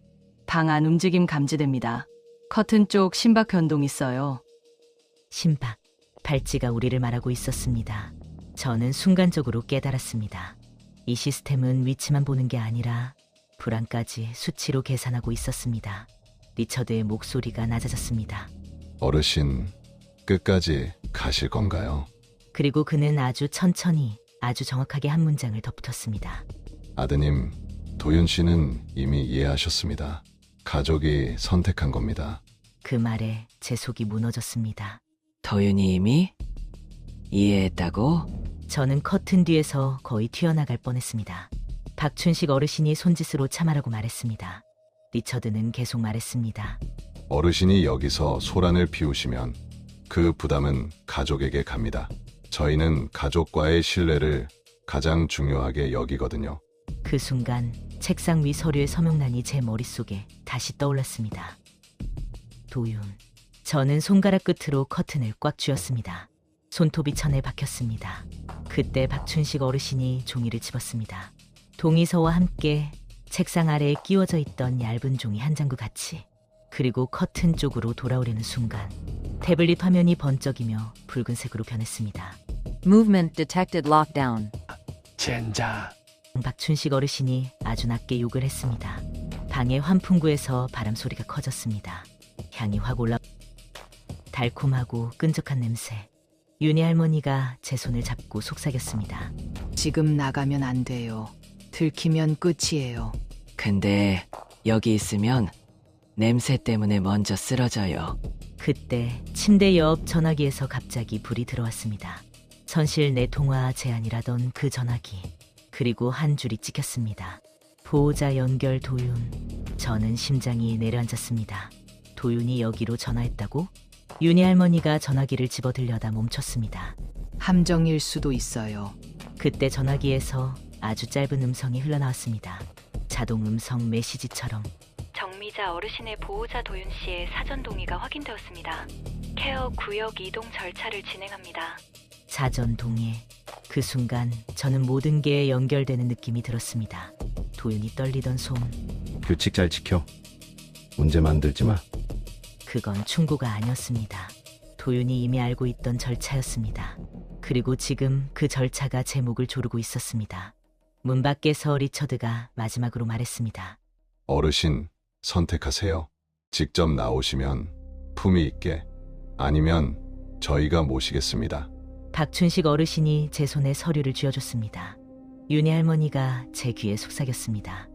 방 안 움직임 감지됩니다. 커튼 쪽 심박 변동 있어요. 심박, 발찌가 우리를 말하고 있었습니다. 저는 순간적으로 깨달았습니다. 이 시스템은 위치만 보는 게 아니라 불안까지 수치로 계산하고 있었습니다. 리처드의 목소리가 낮아졌습니다. 어르신, 끝까지 가실 건가요? 그리고 그는 아주 천천히, 아주 정확하게 한 문장을 덧붙였습니다. 아드님, 도윤 씨는 이미 이해하셨습니다. 가족이 선택한 겁니다. 그 말에 제 속이 무너졌습니다. 도윤이 이미 이해했다고? 저는 커튼 뒤에서 거의 튀어나갈 뻔했습니다. 박춘식 어르신이 손짓으로 참아라고 말했습니다. 리처드는 계속 말했습니다. 어르신이 여기서 소란을 피우시면 그 부담은 가족에게 갑니다. 저희는 가족과의 신뢰를 가장 중요하게 여기거든요. 그 순간 책상 위 서류의 서명란이 제 머릿속에 다시 떠올랐습니다. 도윤. 저는 손가락 끝으로 커튼을 꽉 쥐었습니다. 손톱이 천에 박혔습니다. 그때 박춘식 어르신이 종이를 집었습니다. 동의서와 함께 책상 아래에 끼워져 있던 얇은 종이 한 장과 같이, 그리고 커튼 쪽으로 돌아오려는 순간 태블릿 화면이 번쩍이며 붉은색으로 변했습니다. Movement detected lockdown. 젠장. 박춘식 어르신이 아주 낮게 욕을 했습니다. 방의 환풍구에서 바람 소리가 커졌습니다. 향이 확 올라. 달콤하고 끈적한 냄새. 윤희 할머니가 제 손을 잡고 속삭였습니다. 지금 나가면 안 돼요. 들키면 끝이에요. 근데 여기 있으면 냄새 때문에 먼저 쓰러져요. 그때 침대 옆 전화기에서 갑자기 불이 들어왔습니다. 선실 내 통화 제한이라던 그 전화기. 그리고 한 줄이 찍혔습니다. 보호자 연결 도윤. 저는 심장이 내려앉았습니다. 도윤이 여기로 전화했다고? 윤희 할머니가 전화기를 집어들려다 멈췄습니다. 함정일 수도 있어요. 그때 전화기에서 아주 짧은 음성이 흘러나왔습니다. 자동 음성 메시지처럼. 정미자 어르신의 보호자 도윤 씨의 사전 동의가 확인되었습니다. 케어 구역 이동 절차를 진행합니다. 사전 동의. 그 순간 저는 모든 게 연결되는 느낌이 들었습니다. 도윤이 떨리던 손. 규칙 잘 지켜. 문제 만들지 마. 그건 충고가 아니었습니다. 도윤이 이미 알고 있던 절차였습니다. 그리고 지금 그 절차가 제 목을 조르고 있었습니다. 문 밖에서 리처드가 마지막으로 말했습니다. 어르신, 선택하세요. 직접 나오시면 품위 있게, 아니면 저희가 모시겠습니다. 박춘식 어르신이 제 손에 서류를 쥐어줬습니다. 윤희 할머니가 제 귀에 속삭였습니다.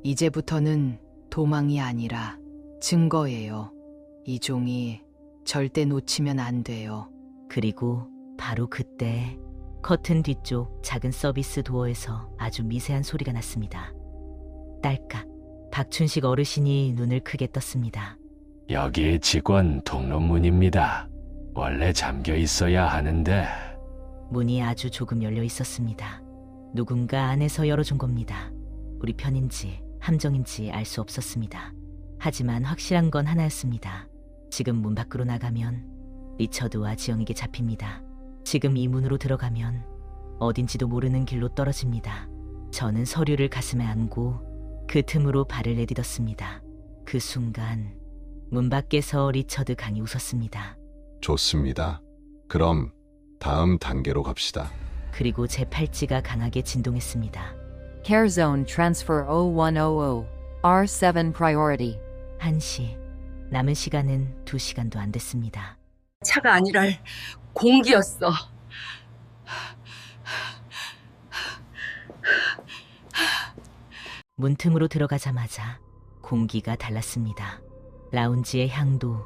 이제부터는 도망이 아니라 증거예요. 이 종이 절대 놓치면 안 돼요. 그리고 바로 그때 커튼 뒤쪽 작은 서비스 도어에서 아주 미세한 소리가 났습니다. 딸깍. 박춘식 어르신이 눈을 크게 떴습니다. 여기 직원 통로문입니다. 원래 잠겨 있어야 하는데. 문이 아주 조금 열려 있었습니다. 누군가 안에서 열어준 겁니다. 우리 편인지 함정인지 알 수 없었습니다. 하지만 확실한 건 하나였습니다. 지금 문 밖으로 나가면 리처드와 지영에게 잡힙니다. 지금 이 문으로 들어가면 어딘지도 모르는 길로 떨어집니다. 저는 서류를 가슴에 안고 그 틈으로 발을 내딛었습니다. 그 순간 문 밖에서 리처드 강이 웃었습니다. 좋습니다. 그럼 다음 단계로 갑시다. 그리고 제 팔찌가 강하게 진동했습니다. Care Zone Transfer 0100. R7 Priority. 1시. 남은 시간은 2시간도 안 됐습니다. 차가 아니라 공기였어. 문틈으로 들어가자마자 공기가 달랐습니다. 라운지의 향도,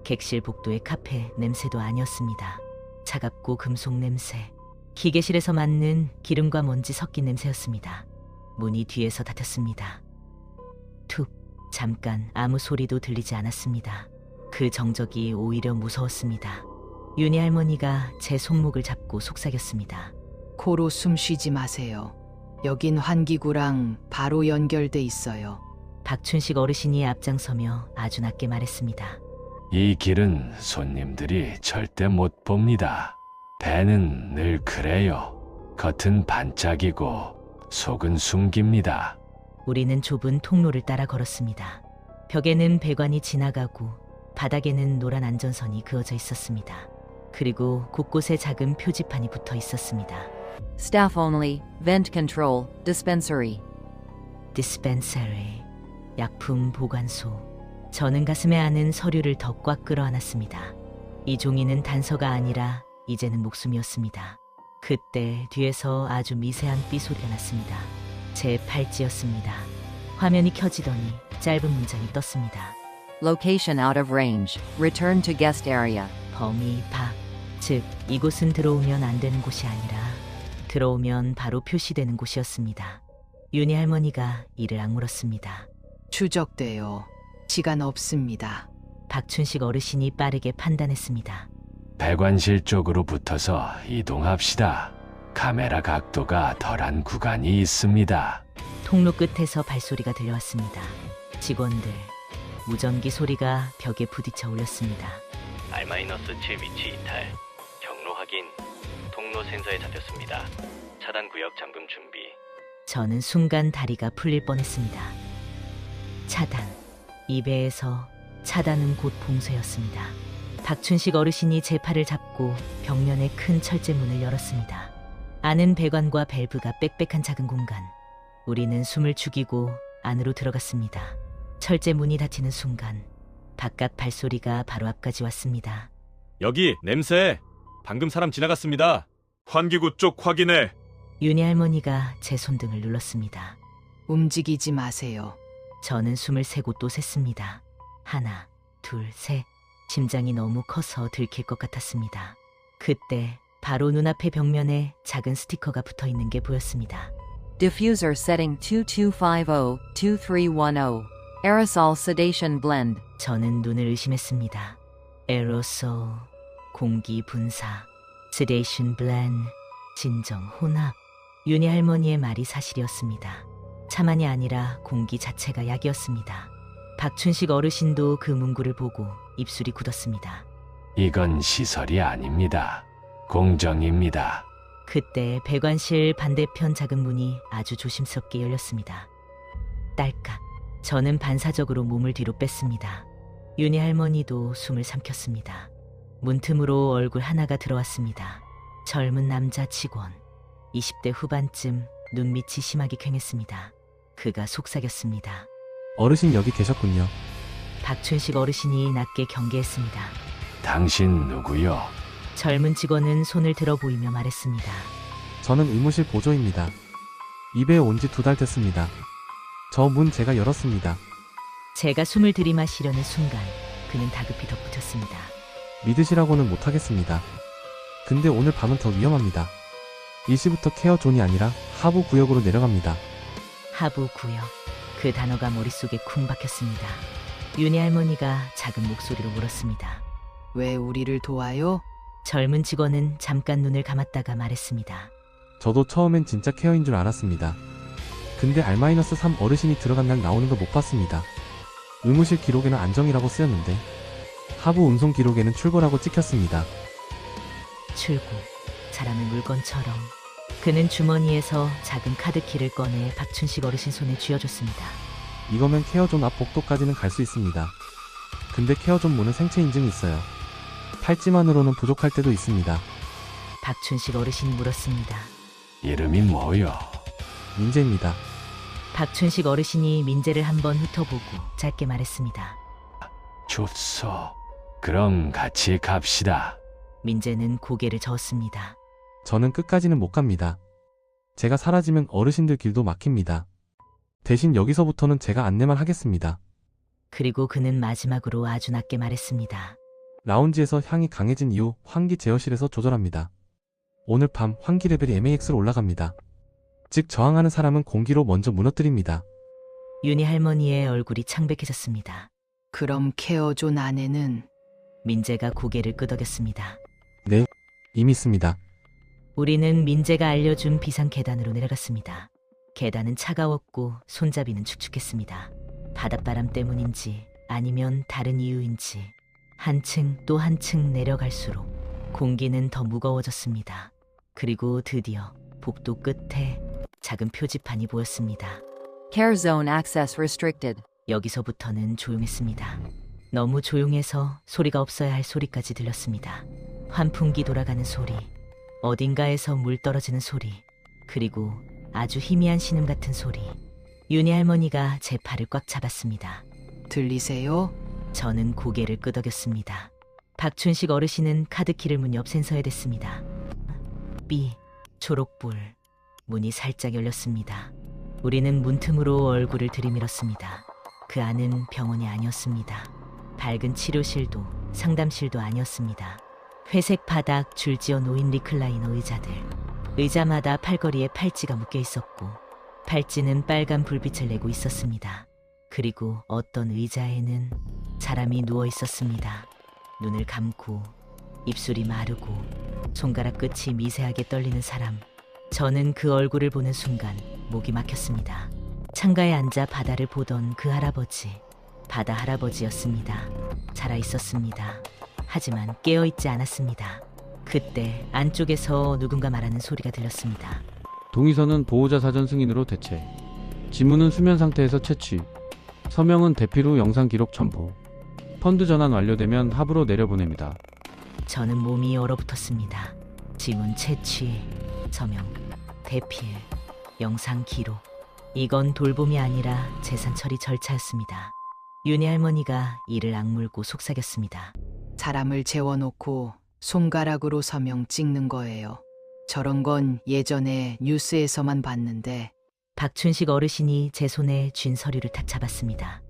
객실 복도의 카페 냄새도 아니었습니다. 차갑고 금속 냄새, 기계실에서 맡는 기름과 먼지 섞인 냄새였습니다. 문이 뒤에서 닫혔습니다. 툭. 잠깐 아무 소리도 들리지 않았습니다. 그 정적이 오히려 무서웠습니다. 윤희 할머니가 제 손목을 잡고 속삭였습니다. 코로 숨 쉬지 마세요. 여긴 환기구랑 바로 연결돼 있어요. 박춘식 어르신이 앞장서며 아주 낮게 말했습니다. 이 길은 손님들이 절대 못 봅니다. 배는 늘 그래요. 겉은 반짝이고 속은 숨깁니다. 우리는 좁은 통로를 따라 걸었습니다. 벽에는 배관이 지나가고 바닥에는 노란 안전선이 그어져 있었습니다. 그리고 곳곳에 작은 표지판이 붙어 있었습니다. Staff only, vent control, dispensary. 디스펜서리, 약품 보관소. 저는 가슴에 안은 서류를 더 꽉 끌어안았습니다. 이 종이는 단서가 아니라 이제는 목숨이었습니다. 그때 뒤에서 아주 미세한 삐 소리가 났습니다. 제 팔찌였습니다. 화면이 켜지더니 짧은 문장이 떴습니다. Location out of range. Return to guest area. 범위 밖. 즉, 이곳은 들어오면 안 되는 곳이 아니라 들어오면 바로 표시되는 곳이었습니다. 윤희 할머니가 이를 악물었습니다. 추적돼요. 시간 없습니다. 박춘식 어르신이 빠르게 판단했습니다. 배관실 쪽으로 붙어서 이동합시다. 카메라 각도가 덜한 구간이 있습니다. 통로 끝에서 발소리가 들려왔습니다. 직원들, 무전기 소리가 벽에 부딪혀 울렸습니다. R-7 위치 이탈. 경로 확인. 통로 센서에 잡혔습니다. 차단 구역 잠금 준비. 저는 순간 다리가 풀릴 뻔했습니다. 차단. 이 배에서 차단은 곧 봉쇄였습니다. 박춘식 어르신이 제 팔을 잡고 벽면의 큰 철제 문을 열었습니다. 안은 배관과 밸브가 빽빽한 작은 공간. 우리는 숨을 죽이고 안으로 들어갔습니다. 철제 문이 닫히는 순간 바깥 발소리가 바로 앞까지 왔습니다. 여기 냄새. 방금 사람 지나갔습니다. 환기구 쪽 확인해. 윤희 할머니가 제 손등을 눌렀습니다. 움직이지 마세요. 저는 숨을 세고 또 셌습니다. 하나, 둘, 셋. 심장이 너무 커서 들킬 것 같았습니다. 그때 바로 눈앞의 벽면에 작은 스티커가 붙어 있는 게 보였습니다. Diffuser setting 2250-2310. Aerosol sedation blend. 저는 눈을 의심했습니다. 에로솔, 공기 분사, 세데이션 블렌드, 진정 혼합. 윤희 할머니의 말이 사실이었습니다. 차만이 아니라 공기 자체가 약이었습니다. 박춘식 어르신도 그 문구를 보고 입술이 굳었습니다. 이건 시설이 아닙니다. 공정입니다. 그때 배관실 반대편 작은 문이 아주 조심스럽게 열렸습니다. 딸깍. 저는 반사적으로 몸을 뒤로 뺐습니다. 윤희 할머니도 숨을 삼켰습니다. 문틈으로 얼굴 하나가 들어왔습니다. 젊은 남자 직원. 20대 후반쯤 눈밑이 심하게 퀭했습니다. 그가 속삭였습니다. 어르신 여기 계셨군요. 박춘식 어르신이 낮게 경계했습니다. 당신 누구요? 젊은 직원은 손을 들어 보이며 말했습니다. 저는 의무실 보조입니다. 이 배에 온 지 2달 됐습니다. 저 문 제가 열었습니다. 제가 숨을 들이마시려는 순간 그는 다급히 덧붙였습니다. 믿으시라고는 못하겠습니다. 근데 오늘 밤은 더 위험합니다. 일시부터 케어 존이 아니라 하부 구역으로 내려갑니다. 하부 구역. 그 단어가 머릿속에 쿵 박혔습니다. 윤희 할머니가 작은 목소리로 물었습니다. 왜 우리를 도와요? 젊은 직원은 잠깐 눈을 감았다가 말했습니다. 저도 처음엔 진짜 케어인 줄 알았습니다. 근데 R-3 어르신이 들어간 날 나오는 거 못 봤습니다. 의무실 기록에는 안정이라고 쓰였는데 하부 운송 기록에는 출고라고 찍혔습니다. 출고. 사람의 물건처럼. 그는 주머니에서 작은 카드키를 꺼내 박춘식 어르신 손에 쥐어줬습니다. 이거면 케어존 앞 복도까지는 갈 수 있습니다. 근데 케어존 문은 생체 인증이 있어요. 팔찌만으로는 부족할 때도 있습니다. 박춘식 어르신이 물었습니다. 이름이 뭐요? 민재입니다. 박춘식 어르신이 민재를 한번 훑어보고 짧게 말했습니다. 좋소. 그럼 같이 갑시다. 민재는 고개를 저었습니다. 저는 끝까지는 못 갑니다. 제가 사라지면 어르신들 길도 막힙니다. 대신 여기서부터는 제가 안내만 하겠습니다. 그리고 그는 마지막으로 아주 낮게 말했습니다. 라운지에서 향이 강해진 이후 환기 제어실에서 조절합니다. 오늘 밤 환기 레벨이 MAX로 올라갑니다. 즉 저항하는 사람은 공기로 먼저 무너뜨립니다. 윤희 할머니의 얼굴이 창백해졌습니다. 그럼 케어존 안에는? 민재가 고개를 끄덕였습니다. 네, 이미 있습니다. 우리는 민재가 알려준 비상 계단으로 내려갔습니다. 계단은 차가웠고 손잡이는 축축했습니다. 바닷바람 때문인지 아니면 다른 이유인지 한층 또 한층 내려갈수록 공기는 더 무거워졌습니다. 그리고 드디어 복도 끝에 작은 표지판이 보였습니다. Care zone access restricted. 여기서부터는 조용했습니다. 너무 조용해서 소리가 없어야 할 소리까지 들렸습니다. 환풍기 돌아가는 소리, 어딘가에서 물 떨어지는 소리, 그리고 아주 희미한 신음 같은 소리. 윤희 할머니가 제 팔을 꽉 잡았습니다. 들리세요? 저는 고개를 끄덕였습니다. 박춘식 어르신은 카드키를 문 옆 센서에 댔습니다. 삐, 초록불. 문이 살짝 열렸습니다. 우리는 문틈으로 얼굴을 들이밀었습니다. 그 안은 병원이 아니었습니다. 밝은 치료실도 상담실도 아니었습니다. 회색 바닥 줄지어 놓인 리클라이너 의자들. 의자마다 팔걸이에 팔찌가 묶여 있었고 팔찌는 빨간 불빛을 내고 있었습니다. 그리고 어떤 의자에는 사람이 누워 있었습니다. 눈을 감고 입술이 마르고 손가락 끝이 미세하게 떨리는 사람. 저는 그 얼굴을 보는 순간 목이 막혔습니다. 창가에 앉아 바다를 보던 그 할아버지. 바다 할아버지였습니다. 살아있었습니다. 하지만 깨어있지 않았습니다. 그때 안쪽에서 누군가 말하는 소리가 들렸습니다. 동의서는 보호자 사전 승인으로 대체. 지문은 수면 상태에서 채취. 서명은 대필 후 영상 기록 첨부. 펀드 전환 완료되면 합으로 내려보냅니다. 저는 몸이 얼어붙었습니다. 지문 채취, 서명, 대필, 영상 기록. 이건 돌봄이 아니라 재산 처리 절차였습니다. 윤희 할머니가 이를 악물고 속삭였습니다. 사람을 재워놓고 손가락으로 서명 찍는 거예요. 저런 건 예전에 뉴스에서만 봤는데. 박춘식 어르신이 제 손에 쥔 서류를 탁 잡았습니다.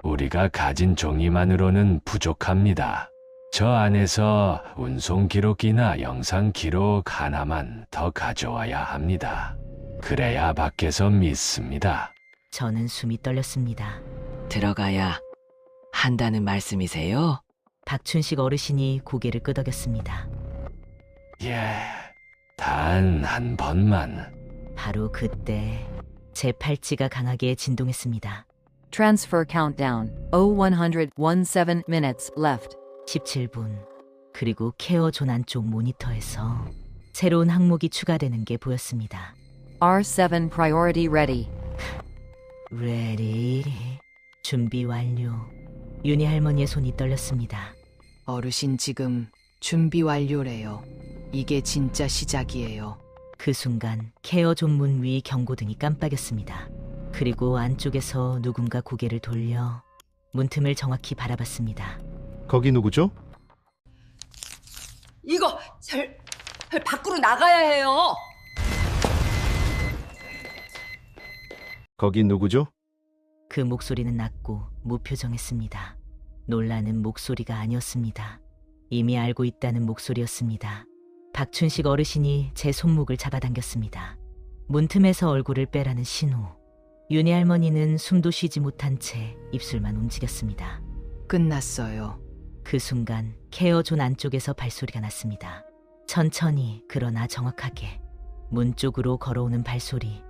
우리가 가진 종이만으로는 부족합니다. 저 안에서 운송 기록이나 영상 기록 하나만 더 가져와야 합니다. 그래야 밖에서 믿습니다. 저는 숨이 떨렸습니다. 들어가야 한다는 말씀이세요? 박춘식 어르신이 고개를 끄덕였습니다. 예, 단 한 번만. 바로 그때 제 팔찌가 강하게 진동했습니다. Transfer countdown. 0117 minutes left. 17분. 그리고 케어 존 안쪽 모니터에서 새로운 항목이 추가되는 게 보였습니다. R7 priority ready. ready. 준비 완료. 윤희 할머니의 손이 떨렸습니다. 어르신 지금 준비 완료래요. 이게 진짜 시작이에요. 그 순간 케어 존문 위 경고등이 깜빡였습니다. 그리고 안쪽에서 누군가 고개를 돌려 문틈을 정확히 바라봤습니다. 거기 누구죠? 이거 잘 밖으로 나가야 해요. 거기 누구죠? 그 목소리는 낮고 무표정했습니다. 놀라는 목소리가 아니었습니다. 이미 알고 있다는 목소리였습니다. 박춘식 어르신이 제 손목을 잡아당겼습니다. 문틈에서 얼굴을 빼라는 신호. 윤희 할머니는 숨도 쉬지 못한 채 입술만 움직였습니다. 끝났어요. 그 순간 케어 존 안쪽에서 발소리가 났습니다. 천천히 그러나 정확하게 문 쪽으로 걸어오는 발소리.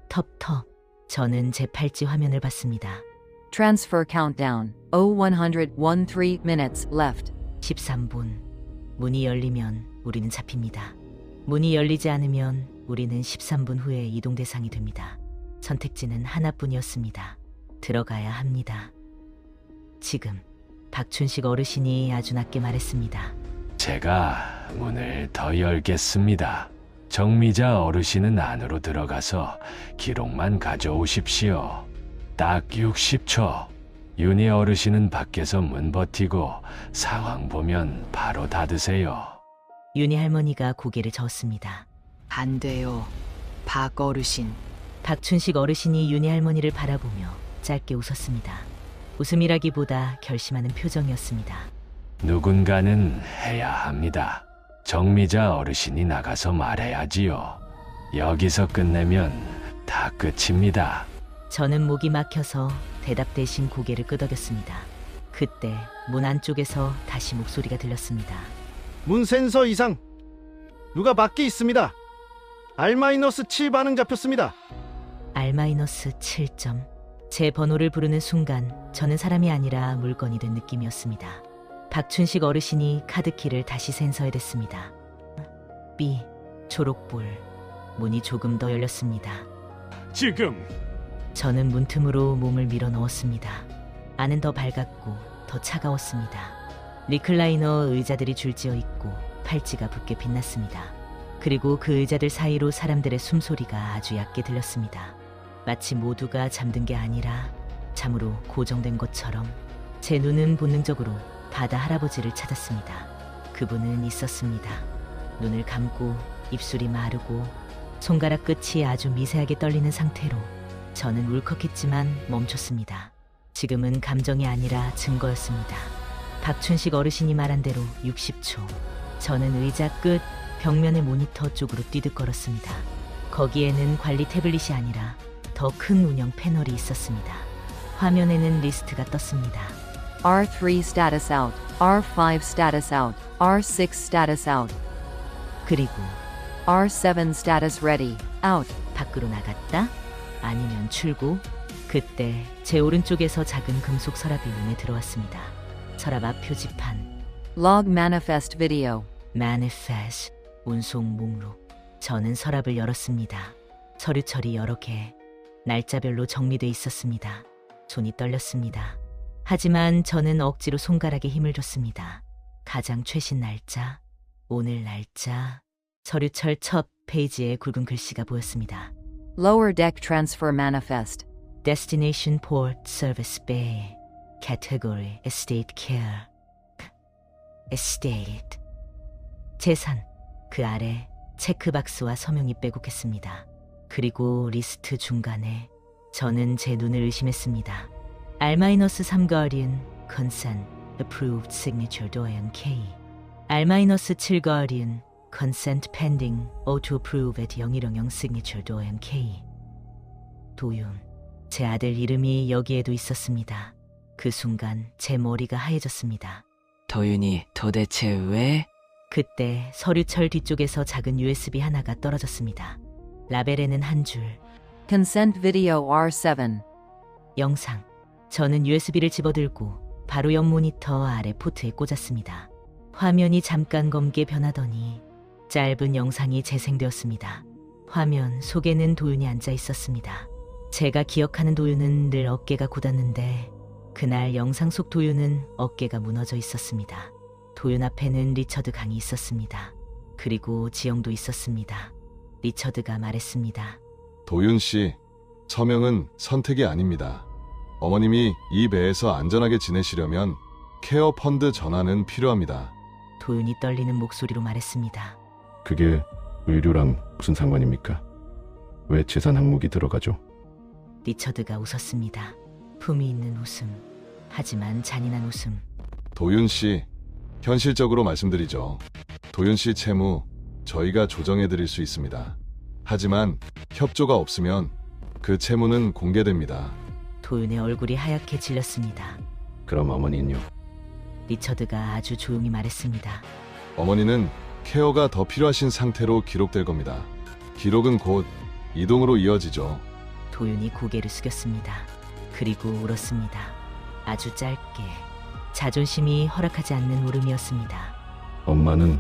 텁텁. 저는 제 팔찌 화면을 봤습니다. Transfer countdown. 0113 minutes left. 13분. 문이 열리면 우리는 잡힙니다. 문이 열리지 않으면 우리는 13분 후에 이동 대상이 됩니다. 선택지는 하나뿐이었습니다. 들어가야 합니다. 지금 박춘식 어르신이 아주 낮게 말했습니다. 제가 문을 더 열겠습니다. 정미자 어르신은 안으로 들어가서 기록만 가져오십시오. 딱 60초. 윤희 어르신은 밖에서 문 버티고 상황 보면 바로 닫으세요. 윤희 할머니가 고개를 저었습니다. 안 돼요. 박 어르신. 박춘식 어르신이 윤희 할머니를 바라보며 짧게 웃었습니다. 웃음이라기보다 결심하는 표정이었습니다. 누군가는 해야 합니다. 정미자 어르신이 나가서 말해야지요. 여기서 끝내면 다 끝입니다. 저는 목이 막혀서 대답 대신 고개를 끄덕였습니다. 그때 문 안쪽에서 다시 목소리가 들렸습니다. 문 센서 이상. 누가 밖에 있습니다. R-7 반응 잡혔습니다. R-7점. 제 번호를 부르는 순간 저는 사람이 아니라 물건이 된 느낌이었습니다. 박춘식 어르신이 카드키를 다시 센서에 댔습니다. B. 초록불. 문이 조금 더 열렸습니다. 지금. 저는 문틈으로 몸을 밀어 넣었습니다. 안은 더 밝았고 더 차가웠습니다. 리클라이너 의자들이 줄지어 있고 팔찌가 붉게 빛났습니다. 그리고 그 의자들 사이로 사람들의 숨소리가 아주 얕게 들렸습니다. 마치 모두가 잠든 게 아니라 잠으로 고정된 것처럼 제 눈은 본능적으로 바다 할아버지를 찾았습니다. 그분은 있었습니다. 눈을 감고 입술이 마르고 손가락 끝이 아주 미세하게 떨리는 상태로 저는 울컥했지만 멈췄습니다. 지금은 감정이 아니라 증거였습니다. 박춘식 어르신이 말한 대로 60초. 저는 의자 끝 벽면의 모니터 쪽으로 뛰득거렸습니다. 거기에는 관리 태블릿이 아니라 더 큰 운영 패널이 있었습니다. 화면에는 리스트가 떴습니다. R3 status out. R5 status out. R6 status out. 그리고 R7 status ready. out. 밖으로 나갔다. 아니면 출구? 그때 제 오른쪽에서 작은 금속 서랍이 눈에 들어왔습니다. 서랍 앞 표지판. Log manifest video. Manifest. 운송 목록. 저는 서랍을 열었습니다. 서류철이 여러 개. 날짜별로 정리돼 있었습니다. 손이 떨렸습니다. 하지만 저는 억지로 손가락에 힘을 줬습니다. 가장 최신 날짜, 오늘 날짜, 서류철 첫 페이지에 굵은 글씨가 보였습니다. Lower deck transfer manifest. Destination Port Service Bay. Category Estate Care. Estate. 재산. 그 아래 체크박스와 서명이 빼곡했습니다. 그리고 리스트 중간에 저는 제 눈을 의심했습니다. R-3 Guardian Consent Approved Signature 도연 K. R-7 Guardian Consent Pending Auto Approve at 0100 Signature 도연 K. 도윤. 제 아들 이름이 여기에도 있었습니다. 그 순간 제 머리가 하얘졌습니다. 도윤이 도대체 왜? 그때 서류철 뒤쪽에서 작은 USB 하나가 떨어졌습니다. 라벨에는 한 줄. Consent video R7. 영상. 저는 USB를 집어들고 바로 옆 모니터 아래 포트에 꽂았습니다. 화면이 잠깐 검게 변하더니 짧은 영상이 재생되었습니다. 화면 속에는 도윤이 앉아 있었습니다. 제가 기억하는 도윤은 늘 어깨가 굳었는데 그날 영상 속 도윤은 어깨가 무너져 있었습니다. 도윤 앞에는 리처드 강이 있었습니다. 그리고 지영도 있었습니다. 리처드가 말했습니다. 도윤 씨, 서명은 선택이 아닙니다. 어머님이 이 배에서 안전하게 지내시려면 케어 펀드 전환은 필요합니다. 도윤이 떨리는 목소리로 말했습니다. 그게 의료랑 무슨 상관입니까? 왜 재산 항목이 들어가죠? 리처드가 웃었습니다. 품이 있는 웃음. 하지만 잔인한 웃음. 도윤 씨, 현실적으로 말씀드리죠. 도윤 씨 채무 저희가 조정해 드릴 수 있습니다. 하지만 협조가 없으면 그 채무는 공개됩니다. 도윤의 얼굴이 하얗게 질렸습니다. 그럼 어머니는요? 리처드가 아주 조용히 말했습니다. 어머니는 케어가 더 필요하신 상태로 기록될 겁니다. 기록은 곧 이동으로 이어지죠. 도윤이 고개를 숙였습니다. 그리고 울었습니다. 아주 짧게. 자존심이 허락하지 않는 울음이었습니다. 엄마는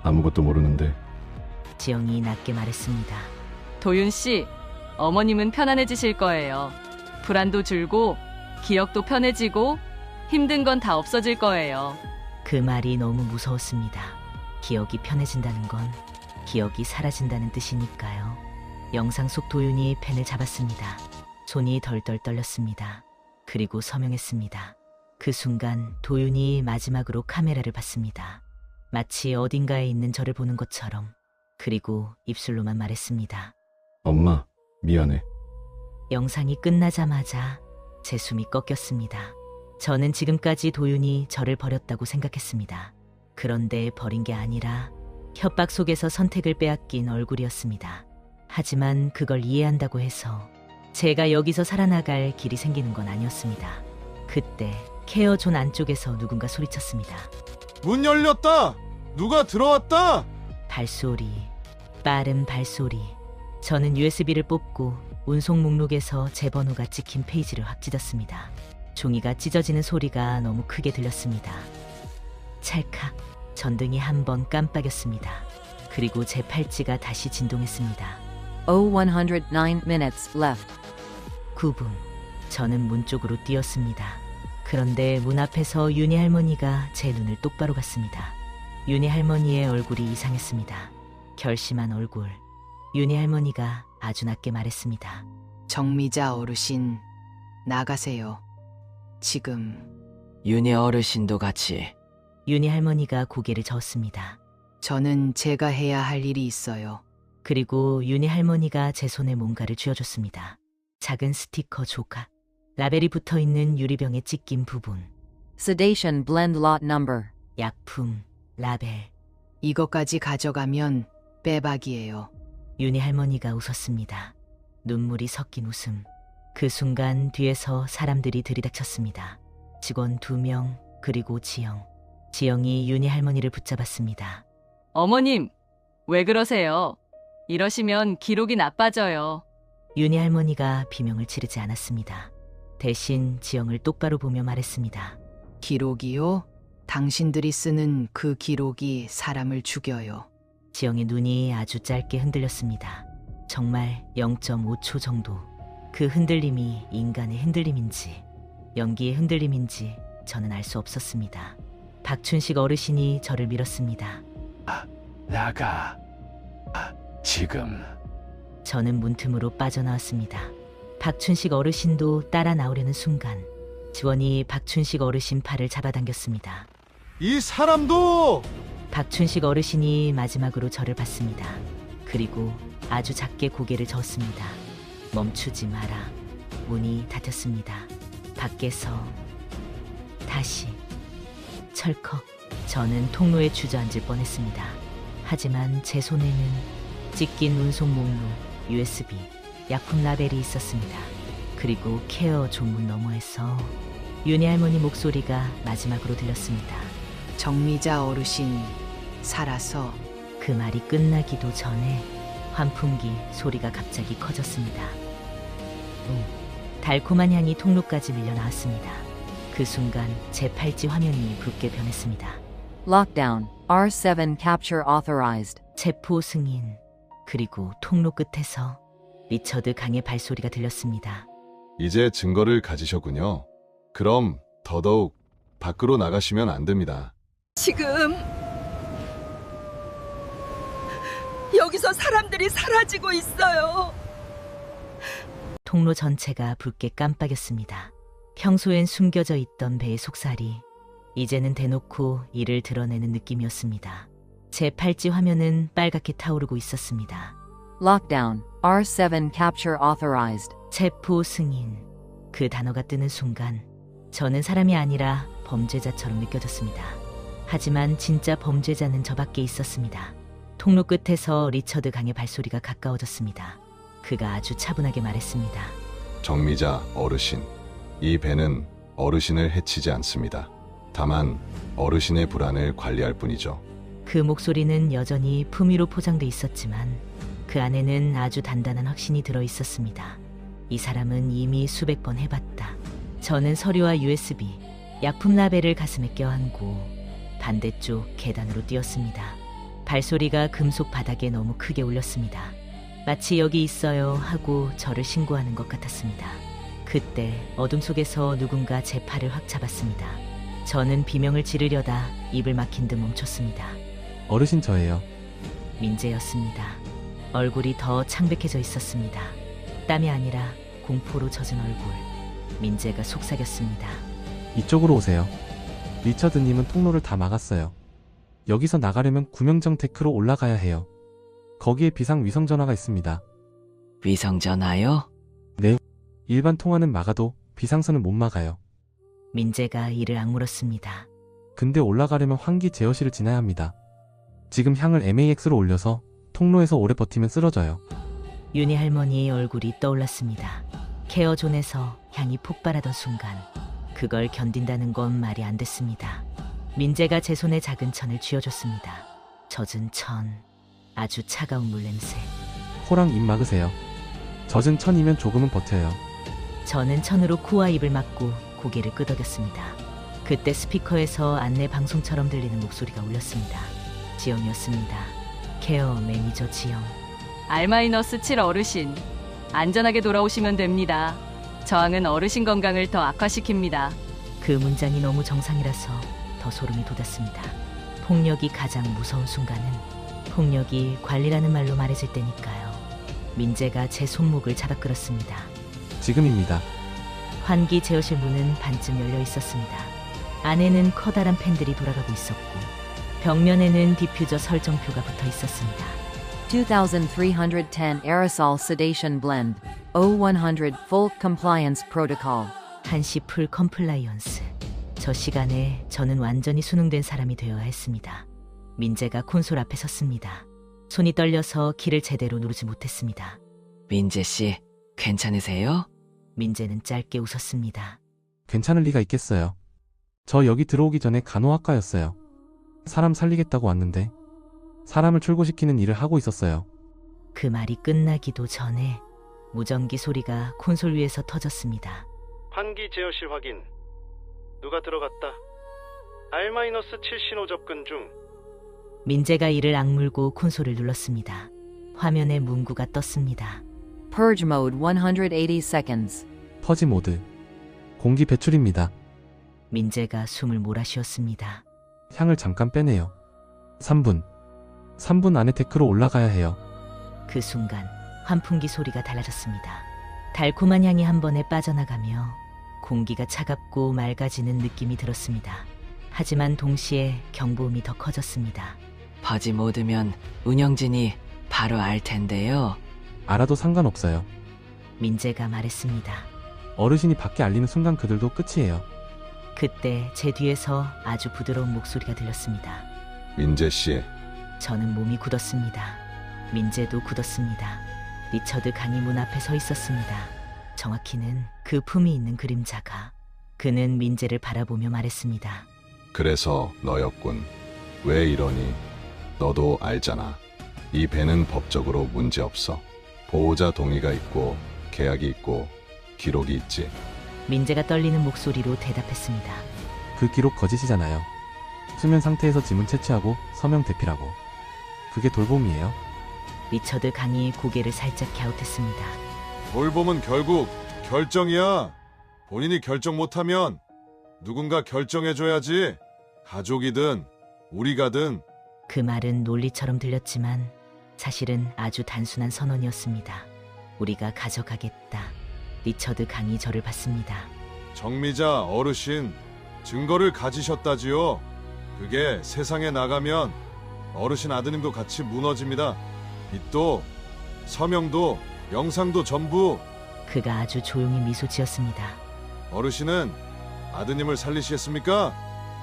아무것도 모르는데. 지영이 낮게 말했습니다. 도윤 씨, 어머님은 편안해지실 거예요. 불안도 줄고 기억도 편해지고 힘든 건 다 없어질 거예요. 그 말이 너무 무서웠습니다. 기억이 편해진다는 건 기억이 사라진다는 뜻이니까요. 영상 속 도윤이 펜을 잡았습니다. 손이 덜덜 떨렸습니다. 그리고 서명했습니다. 그 순간 도윤이 마지막으로 카메라를 봤습니다. 마치 어딘가에 있는 저를 보는 것처럼. 그리고 입술로만 말했습니다. 엄마, 미안해. 영상이 끝나자마자 제 숨이 꺾였습니다. 저는 지금까지 도윤이 저를 버렸다고 생각했습니다. 그런데 버린 게 아니라 협박 속에서 선택을 빼앗긴 얼굴이었습니다. 하지만 그걸 이해한다고 해서 제가 여기서 살아나갈 길이 생기는 건 아니었습니다. 그때 케어존 안쪽에서 누군가 소리쳤습니다. 문 열렸다! 누가 들어왔다! 발소리, 빠른 발소리. 저는 USB를 뽑고 운송 목록에서 제 번호가 찍힌 페이지를 확 찢었습니다. 종이가 찢어지는 소리가 너무 크게 들렸습니다. 찰칵, 전등이 한 번 깜빡였습니다. 그리고 제 팔찌가 다시 진동했습니다. 109 minutes left. 9분. 저는 문 쪽으로 뛰었습니다. 그런데 문 앞에서 윤희 할머니가 제 눈을 똑바로 봤습니다. 윤희 할머니의 얼굴이 이상했습니다. 결심한 얼굴. 윤희 할머니가 아주 낮게 말했습니다. 정미자 어르신, 나가세요. 지금. 윤희 어르신도 같이. 윤희 할머니가 고개를 저었습니다. 저는 제가 해야 할 일이 있어요. 그리고 윤희 할머니가 제 손에 뭔가를 쥐어줬습니다. 작은 스티커 조각. 라벨이 붙어있는 유리병에 찢긴 부분. Sedation blend lot number. 약품, 라벨. 이것까지 가져가면 빼박이에요. 윤희 할머니가 웃었습니다. 눈물이 섞인 웃음. 그 순간 뒤에서 사람들이 들이닥쳤습니다. 직원 2명, 그리고 지영. 지영이 윤희 할머니를 붙잡았습니다. 어머님, 왜 그러세요? 이러시면 기록이 나빠져요. 윤희 할머니가 비명을 지르지 않았습니다. 대신 지영을 똑바로 보며 말했습니다. 기록이요? 당신들이 쓰는 그 기록이 사람을 죽여요. 지영의 눈이 아주 짧게 흔들렸습니다. 정말 0.5초 정도. 그 흔들림이 인간의 흔들림인지 연기의 흔들림인지 저는 알 수 없었습니다. 박춘식 어르신이 저를 밀었습니다. 나가. 지금. 저는 문틈으로 빠져나왔습니다. 박춘식 어르신도 따라 나오려는 순간 지원이 박춘식 어르신 팔을 잡아당겼습니다. 이 사람도! 박춘식 어르신이 마지막으로 저를 봤습니다. 그리고 아주 작게 고개를 저었습니다. 멈추지 마라. 문이 닫혔습니다. 밖에서 다시 철컥. 저는 통로에 주저앉을 뻔했습니다. 하지만 제 손에는 찢긴 운송 목록, USB, 약품 라벨이 있었습니다. 그리고 케어 종문 너머에서 윤희 할머니 목소리가 마지막으로 들렸습니다. 정미자 어르신 살아서. 그 말이 끝나기도 전에 환풍기 소리가 갑자기 커졌습니다. 달콤한 향이 통로까지 밀려나왔습니다. 그 순간 제 팔찌 화면이 붉게 변했습니다. Lockdown. R7 capture authorized. 체포 승인. 그리고 통로 끝에서 리처드 강의 발소리가 들렸습니다. 이제 증거를 가지셨군요. 그럼 더더욱 밖으로 나가시면 안 됩니다. 지금 여기서 사람들이 사라지고 있어요. 통로 전체가 붉게 깜빡였습니다. 평소엔 숨겨져 있던 배의 속살이 이제는 대놓고 이를 드러내는 느낌이었습니다. 제 팔찌 화면은 빨갛게 타오르고 있었습니다. Lockdown. R7 capture authorized. 체포 승인. 그 단어가 뜨는 순간 저는 사람이 아니라 범죄자처럼 느껴졌습니다. 하지만 진짜 범죄자는 저 밖에 있었습니다. 통로 끝에서 리처드 강의 발소리가 가까워졌습니다. 그가 아주 차분하게 말했습니다. 정미자 어르신, 이 배는 어르신을 해치지 않습니다. 다만 어르신의 불안을 관리할 뿐이죠. 그 목소리는 여전히 품위로 포장돼 있었지만 그 안에는 아주 단단한 확신이 들어 있었습니다. 이 사람은 이미 수백 번 해봤다. 저는 서류와 USB, 약품 라벨을 가슴에 껴안고 반대쪽 계단으로 뛰었습니다. 발소리가 금속 바닥에 너무 크게 울렸습니다. 마치 여기 있어요 하고 저를 신고하는 것 같았습니다. 그때 어둠 속에서 누군가 제 팔을 확 잡았습니다. 저는 비명을 지르려다 입을 막힌 듯 멈췄습니다. 어르신 저예요. 민재였습니다. 얼굴이 더 창백해져 있었습니다. 땀이 아니라 공포로 젖은 얼굴. 민재가 속삭였습니다. 이쪽으로 오세요. 리처드님은 통로를 다 막았어요. 여기서 나가려면 구명정 데크로 올라가야 해요. 거기에 비상 위성 전화가 있습니다. 위성 전화요? 네. 일반 통화는 막아도 비상선은 못 막아요. 민재가 이를 악물었습니다. 근데 올라가려면 환기 제어실을 지나야 합니다. 지금 향을 MAX로 올려서 통로에서 오래 버티면 쓰러져요. 윤희 할머니의 얼굴이 떠올랐습니다. 케어존에서 향이 폭발하던 순간 그걸 견딘다는 건 말이 안 됐습니다. 민재가 제 손에 작은 천을 쥐어줬습니다. 젖은 천, 아주 차가운 물냄새. 코랑 입 막으세요. 젖은 천이면 조금은 버텨요. 저는 천으로 코와 입을 막고 고개를 끄덕였습니다. 그때 스피커에서 안내 방송처럼 들리는 목소리가 울렸습니다. 지영이었습니다. 케어 매니저 지영. R-7 어르신, 안전하게 돌아오시면 됩니다. 저항은 어르신 건강을 더 악화시킵니다. 그 문장이 너무 정상이라서 더 소름이 돋았습니다. 폭력이 가장 무서운 순간은 폭력이 관리라는 말로 말해질 때니까요. 민재가 제 손목을 잡아 끌었습니다. 지금입니다. 환기 제어실 문은 반쯤 열려 있었습니다. 안에는 커다란 팬들이 돌아가고 있었고 벽면에는 디퓨저 설정표가 붙어 있었습니다. 2310 aerosol sedation blend. O100 full compliance protocol. 1시 풀 컴플라이언스. 저 시간에 저는 완전히 수능된 사람이 되어야 했습니다. 민재가 콘솔 앞에 섰습니다. 손이 떨려서 키를 제대로 누르지 못했습니다. 민재 씨, 괜찮으세요? 민재는 짧게 웃었습니다. 괜찮을 리가 있겠어요. 저 여기 들어오기 전에 간호학과였어요. 사람 살리겠다고 왔는데 사람을 출고시키는 일을 하고 있었어요. 그 말이 끝나기도 전에 무전기 소리가 콘솔 위에서 터졌습니다. 환기 제어실 확인. 누가 들어갔다. R-7 신호 접근 중. 민재가 이를 악물고 콘솔을 눌렀습니다. 화면에 문구가 떴습니다. Purge mode 180 seconds. 퍼지 모드. 공기 배출입니다. 민재가 숨을 몰아쉬었습니다. 향을 잠깐 빼내요. 3분. 3분 안에 데크로 올라가야 해요. 그 순간 환풍기 소리가 달라졌습니다. 달콤한 향이 한 번에 빠져나가며 공기가 차갑고 맑아지는 느낌이 들었습니다. 하지만 동시에 경보음이 더 커졌습니다. 퍼지 모드면 운영진이 바로 알 텐데요. 알아도 상관없어요. 민재가 말했습니다. 어르신이 밖에 알리는 순간 그들도 끝이에요. 그때 제 뒤에서 아주 부드러운 목소리가 들렸습니다. 민재 씨, 저는 몸이 굳었습니다. 민재도 굳었습니다. 리처드 강이 문 앞에 서 있었습니다. 정확히는 그 품이 있는 그림자가. 그는 민재를 바라보며 말했습니다. 그래서 너였군. 왜 이러니? 너도 알잖아. 이 배는 법적으로 문제없어. 보호자 동의가 있고 계약이 있고 기록이 있지. 민재가 떨리는 목소리로 대답했습니다. 그 기록 거짓이잖아요. 수면 상태에서 지문 채취하고 서명 대피라고. 그게 돌봄이에요. 리처드 강이 고개를 살짝 갸웃했습니다. 돌봄은 결국 결정이야. 본인이 결정 못하면 누군가 결정해줘야지. 가족이든 우리가든. 그 말은 논리처럼 들렸지만 사실은 아주 단순한 선언이었습니다. 우리가 가져가겠다. 리처드 강이 저를 봤습니다. 정미자 어르신, 증거를 가지셨다지요. 그게 세상에 나가면 어르신 아드님도 같이 무너집니다. 빚도, 서명도, 영상도 전부. 그가 아주 조용히 미소 지었습니다. 어르신은 아드님을 살리시겠습니까?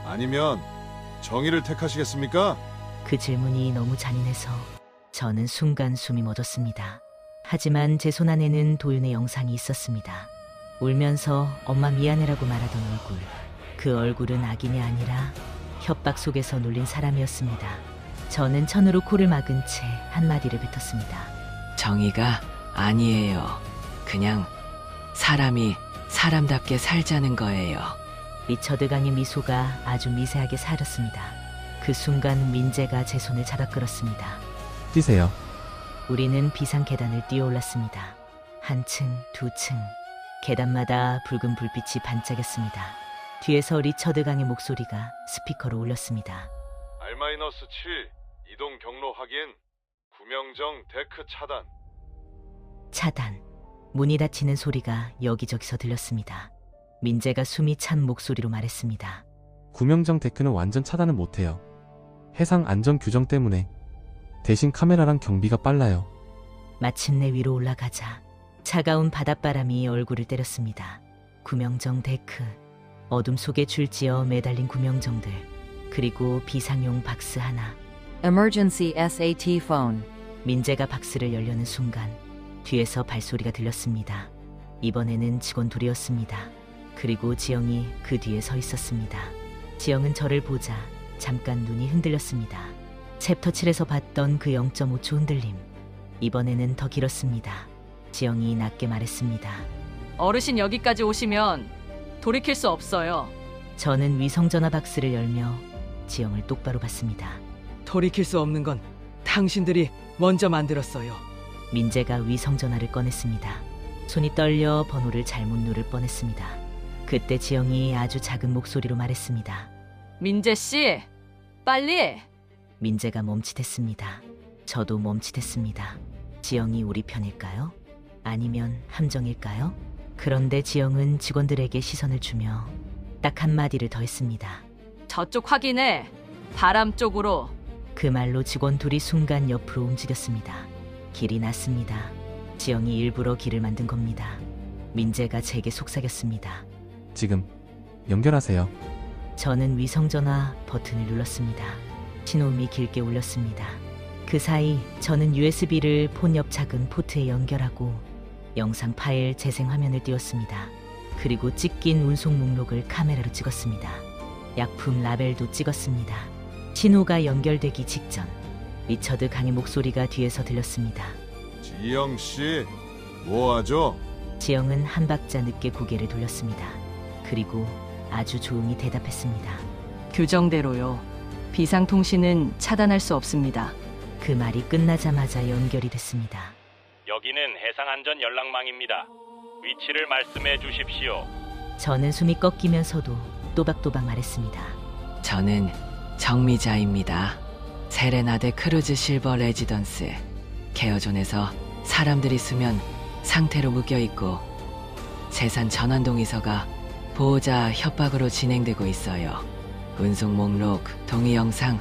아니면 정의를 택하시겠습니까? 그 질문이 너무 잔인해서 저는 순간 숨이 멎었습니다. 하지만 제 손 안에는 도윤의 영상이 있었습니다. 울면서 엄마 미안해라고 말하던 얼굴. 그 얼굴은 악인이 아니라 협박 속에서 눌린 사람이었습니다. 저는 천으로 코를 막은 채 한마디를 뱉었습니다. 정의가 아니에요. 그냥 사람이 사람답게 살자는 거예요. 리처드 강의 미소가 아주 미세하게 사라졌습니다. 그 순간 민재가 제 손을 잡아 끌었습니다. 뛰세요. 우리는 비상 계단을 뛰어올랐습니다. 한 층, 두 층. 계단마다 붉은 불빛이 반짝였습니다. 뒤에서 리처드 강의 목소리가 스피커로 울렸습니다. R-7 이동 경로 확인. 구명정 데크 차단. 차단. 문이 닫히는 소리가 여기저기서 들렸습니다. 민재가 숨이 찬 목소리로 말했습니다. 구명정 데크는 완전 차단은 못해요. 해상 안전 규정 때문에. 대신 카메라랑 경비가 빨라요. 마침내 위로 올라가자 차가운 바닷바람이 얼굴을 때렸습니다. 구명정 데크, 어둠 속에 줄지어 매달린 구명정들, 그리고 비상용 박스 하나. Emergency SAT phone. 민재가 박스를 열려는 순간 뒤에서 발소리가 들렸습니다. 이번에는 직원 둘이었습니다. 그리고 지영이 그 뒤에 서 있었습니다. 지영은 저를 보자 잠깐 눈이 흔들렸습니다. 챕터 7에서 봤던 그 0.5초 흔들림. 이번에는 더 길었습니다. 지영이 낮게 말했습니다. 어르신 여기까지 오시면 돌이킬 수 없어요. 저는 위성전화 박스를 열며 지영을 똑바로 봤습니다. 돌이킬 수 없는 건 당신들이 먼저 만들었어요. 민재가 위성전화를 꺼냈습니다. 손이 떨려 번호를 잘못 누를 뻔했습니다. 그때 지영이 아주 작은 목소리로 말했습니다. 민재 씨, 빨리! 민재가 멈칫했습니다. 저도 멈칫했습니다. 지영이 우리 편일까요? 아니면 함정일까요? 그런데 지영은 직원들에게 시선을 주며 딱 한마디를 더 했습니다. 저쪽 확인해. 바람 쪽으로. 그 말로 직원 둘이 순간 옆으로 움직였습니다. 길이 났습니다. 지영이 일부러 길을 만든 겁니다. 민재가 제게 속삭였습니다. 지금 연결하세요. 저는 위성전화 버튼을 눌렀습니다. 신호음이 길게 울렸습니다. 그 사이 저는 USB를 폰 옆 작은 포트에 연결하고 영상 파일 재생 화면을 띄웠습니다. 그리고 찍긴 운송 목록을 카메라로 찍었습니다. 약품 라벨도 찍었습니다. 신호가 연결되기 직전 리처드 강의 목소리가 뒤에서 들렸습니다. 지영 씨, 뭐 하죠? 지영은 한 박자 늦게 고개를 돌렸습니다. 그리고 아주 조용히 대답했습니다. 규정대로요. 비상통신은 차단할 수 없습니다. 그 말이 끝나자마자 연결이 됐습니다. 여기는 해상안전연락망입니다. 위치를 말씀해 주십시오. 저는 숨이 꺾이면서도 또박또박 말했습니다. 저는 정미자입니다. 세레나데 크루즈 실버 레지던스. 케어존에서 사람들이 수면 상태로 묶여있고 재산 전환 동의서가 보호자 협박으로 진행되고 있어요. 운송 목록, 동의 영상,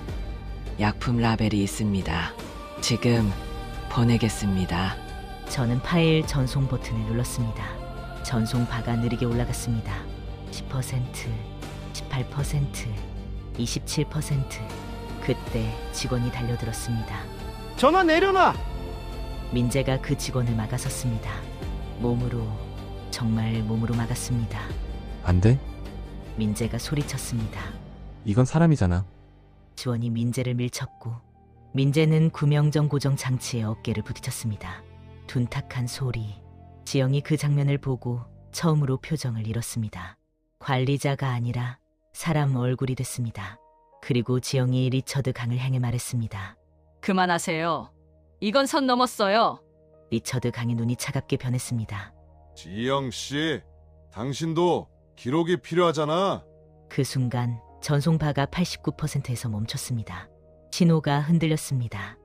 약품 라벨이 있습니다. 지금 보내겠습니다. 저는 파일 전송 버튼을 눌렀습니다. 전송바가 느리게 올라갔습니다. 10%, 18%, 27%. 그때 직원이 달려들었습니다. 전화 내려놔! 민재가 그 직원을 막아섰습니다. 몸으로, 정말 몸으로 막았습니다. 안 돼? 민재가 소리쳤습니다. 이건 사람이잖아. 지원이 민재를 밀쳤고 민재는 구명정 고정 장치에 어깨를 부딪혔습니다. 둔탁한 소리. 지영이 그 장면을 보고 처음으로 표정을 잃었습니다. 관리자가 아니라 사람 얼굴이 됐습니다. 그리고 지영이 리처드 강을 향해 말했습니다. 그만하세요. 이건 선 넘었어요. 리처드 강의 눈이 차갑게 변했습니다. 지영 씨, 당신도 기록이 필요하잖아. 그 순간 전송바가 89%에서 멈췄습니다. 신호가 흔들렸습니다.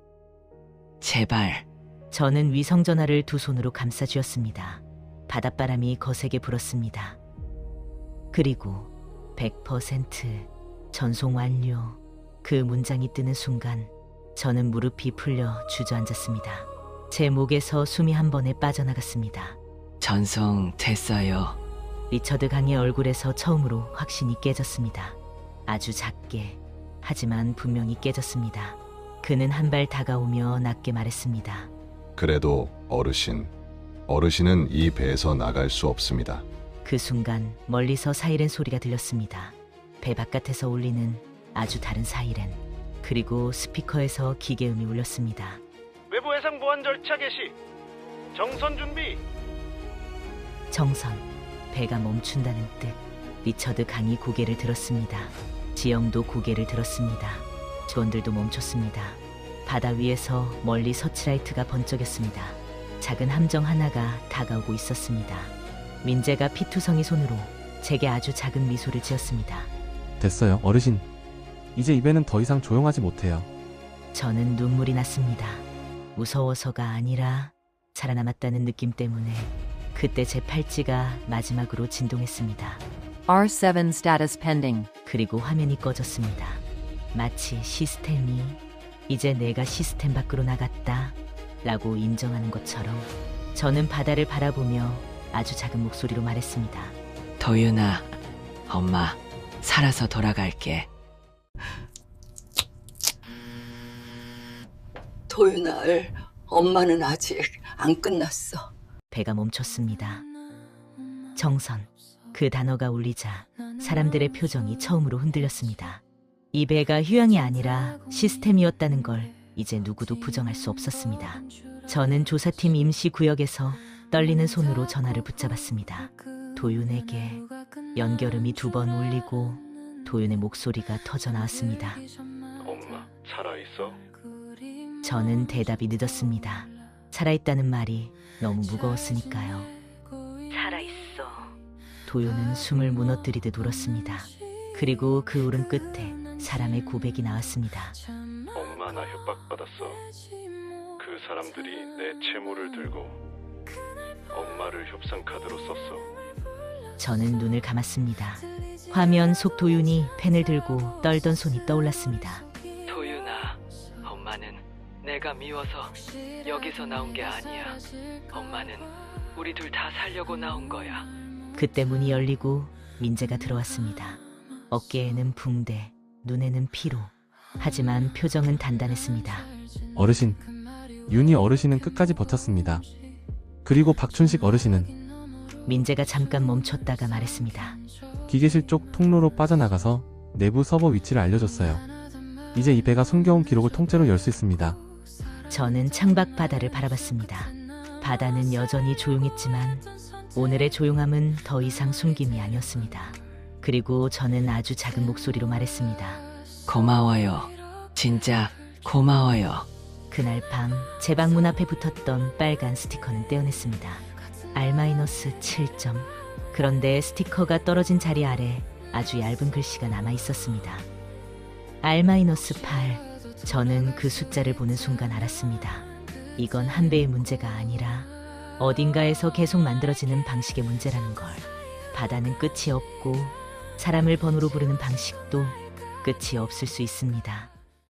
제발. 저는 위성전화를 두 손으로 감싸 쥐었습니다. 바닷바람이 거세게 불었습니다. 그리고 100% 전송 완료. 그 문장이 뜨는 순간 저는 무릎이 풀려 주저앉았습니다. 제 목에서 숨이 한 번에 빠져나갔습니다. 전송 됐어요. 리처드 강의 얼굴에서 처음으로 확신이 깨졌습니다. 아주 작게, 하지만 분명히 깨졌습니다. 그는 한 발 다가오며 낮게 말했습니다. 그래도 어르신은 이 배에서 나갈 수 없습니다. 그 순간 멀리서 사이렌 소리가 들렸습니다. 배 바깥에서 울리는 아주 다른 사이렌. 그리고 스피커에서 기계음이 울렸습니다. 외부 해상 보안 절차 개시. 정선 준비. 정선. 배가 멈춘다는 뜻. 리처드 강이 고개를 들었습니다. 지영도 고개를 들었습니다. 직원들도 멈췄습니다. 바다 위에서 멀리 서치라이트가 번쩍였습니다. 작은 함정 하나가 다가오고 있었습니다. 민재가 피투성이 손으로 제게 아주 작은 미소를 지었습니다. 됐어요, 어르신. 이제 이 배는 더 이상 조용하지 못해요. 저는 눈물이 났습니다. 무서워서가 아니라 살아남았다는 느낌 때문에 그때 제 팔찌가 마지막으로 진동했습니다. R7 status pending. 그리고 화면이 꺼졌습니다. 마치 시스템이 이제 내가 시스템 밖으로 나갔다 라고 인정하는 것처럼 저는 바다를 바라보며 아주 작은 목소리로 말했습니다. 도윤아, 엄마 살아서 돌아갈게. 도윤아, 엄마는 아직 안 끝났어. 배가 멈췄습니다. 정선. 그 단어가 울리자 사람들의 표정이 처음으로 흔들렸습니다. 이 배가 휴양이 아니라 시스템이었다는 걸 이제 누구도 부정할 수 없었습니다. 저는 조사팀 임시구역에서 떨리는 손으로 전화를 붙잡았습니다. 도윤에게. 연결음이 2번 울리고 도윤의 목소리가 터져 나왔습니다. 엄마, 살아있어? 저는 대답이 늦었습니다. 살아있다는 말이 너무 무거웠으니까요. 살아있어. 도윤은 숨을 무너뜨리듯 울었습니다. 그리고 그 울음 끝에 사람의 고백이 나왔습니다. 엄마, 나 협박받았어. 그 사람들이 내 채무를 들고 엄마를 협상카드로 썼어. 저는 눈을 감았습니다. 화면 속 도윤이 펜을 들고 떨던 손이 떠올랐습니다. 도윤아, 엄마는 내가 미워서 여기서 나온 게 아니야. 엄마는 우리 둘 다 살려고 나온 거야. 그때 문이 열리고 민재가 들어왔습니다. 어깨에는 붕대, 눈에는 피로. 하지만 표정은 단단했습니다. 어르신, 윤희 어르신은 끝까지 버텼습니다. 그리고 박춘식 어르신은 민재가 잠깐 멈췄다가 말했습니다. 기계실 쪽 통로로 빠져나가서 내부 서버 위치를 알려줬어요. 이제 이 배가 숨겨온 기록을 통째로 열 수 있습니다. 저는 창밖 바다를 바라봤습니다. 바다는 여전히 조용했지만 오늘의 조용함은 더 이상 숨김이 아니었습니다. 그리고 저는 아주 작은 목소리로 말했습니다. 고마워요. 진짜 고마워요. 그날 밤 제 방문 앞에 붙었던 빨간 스티커는 떼어냈습니다. R-7점. 그런데 스티커가 떨어진 자리 아래 아주 얇은 글씨가 남아 있었습니다. R-8. 저는 그 숫자를 보는 순간 알았습니다. 이건 한 배의 문제가 아니라 어딘가에서 계속 만들어지는 방식의 문제라는 걸. 바다는 끝이 없고 사람을 번호로 부르는 방식도 끝이 없을 수 있습니다.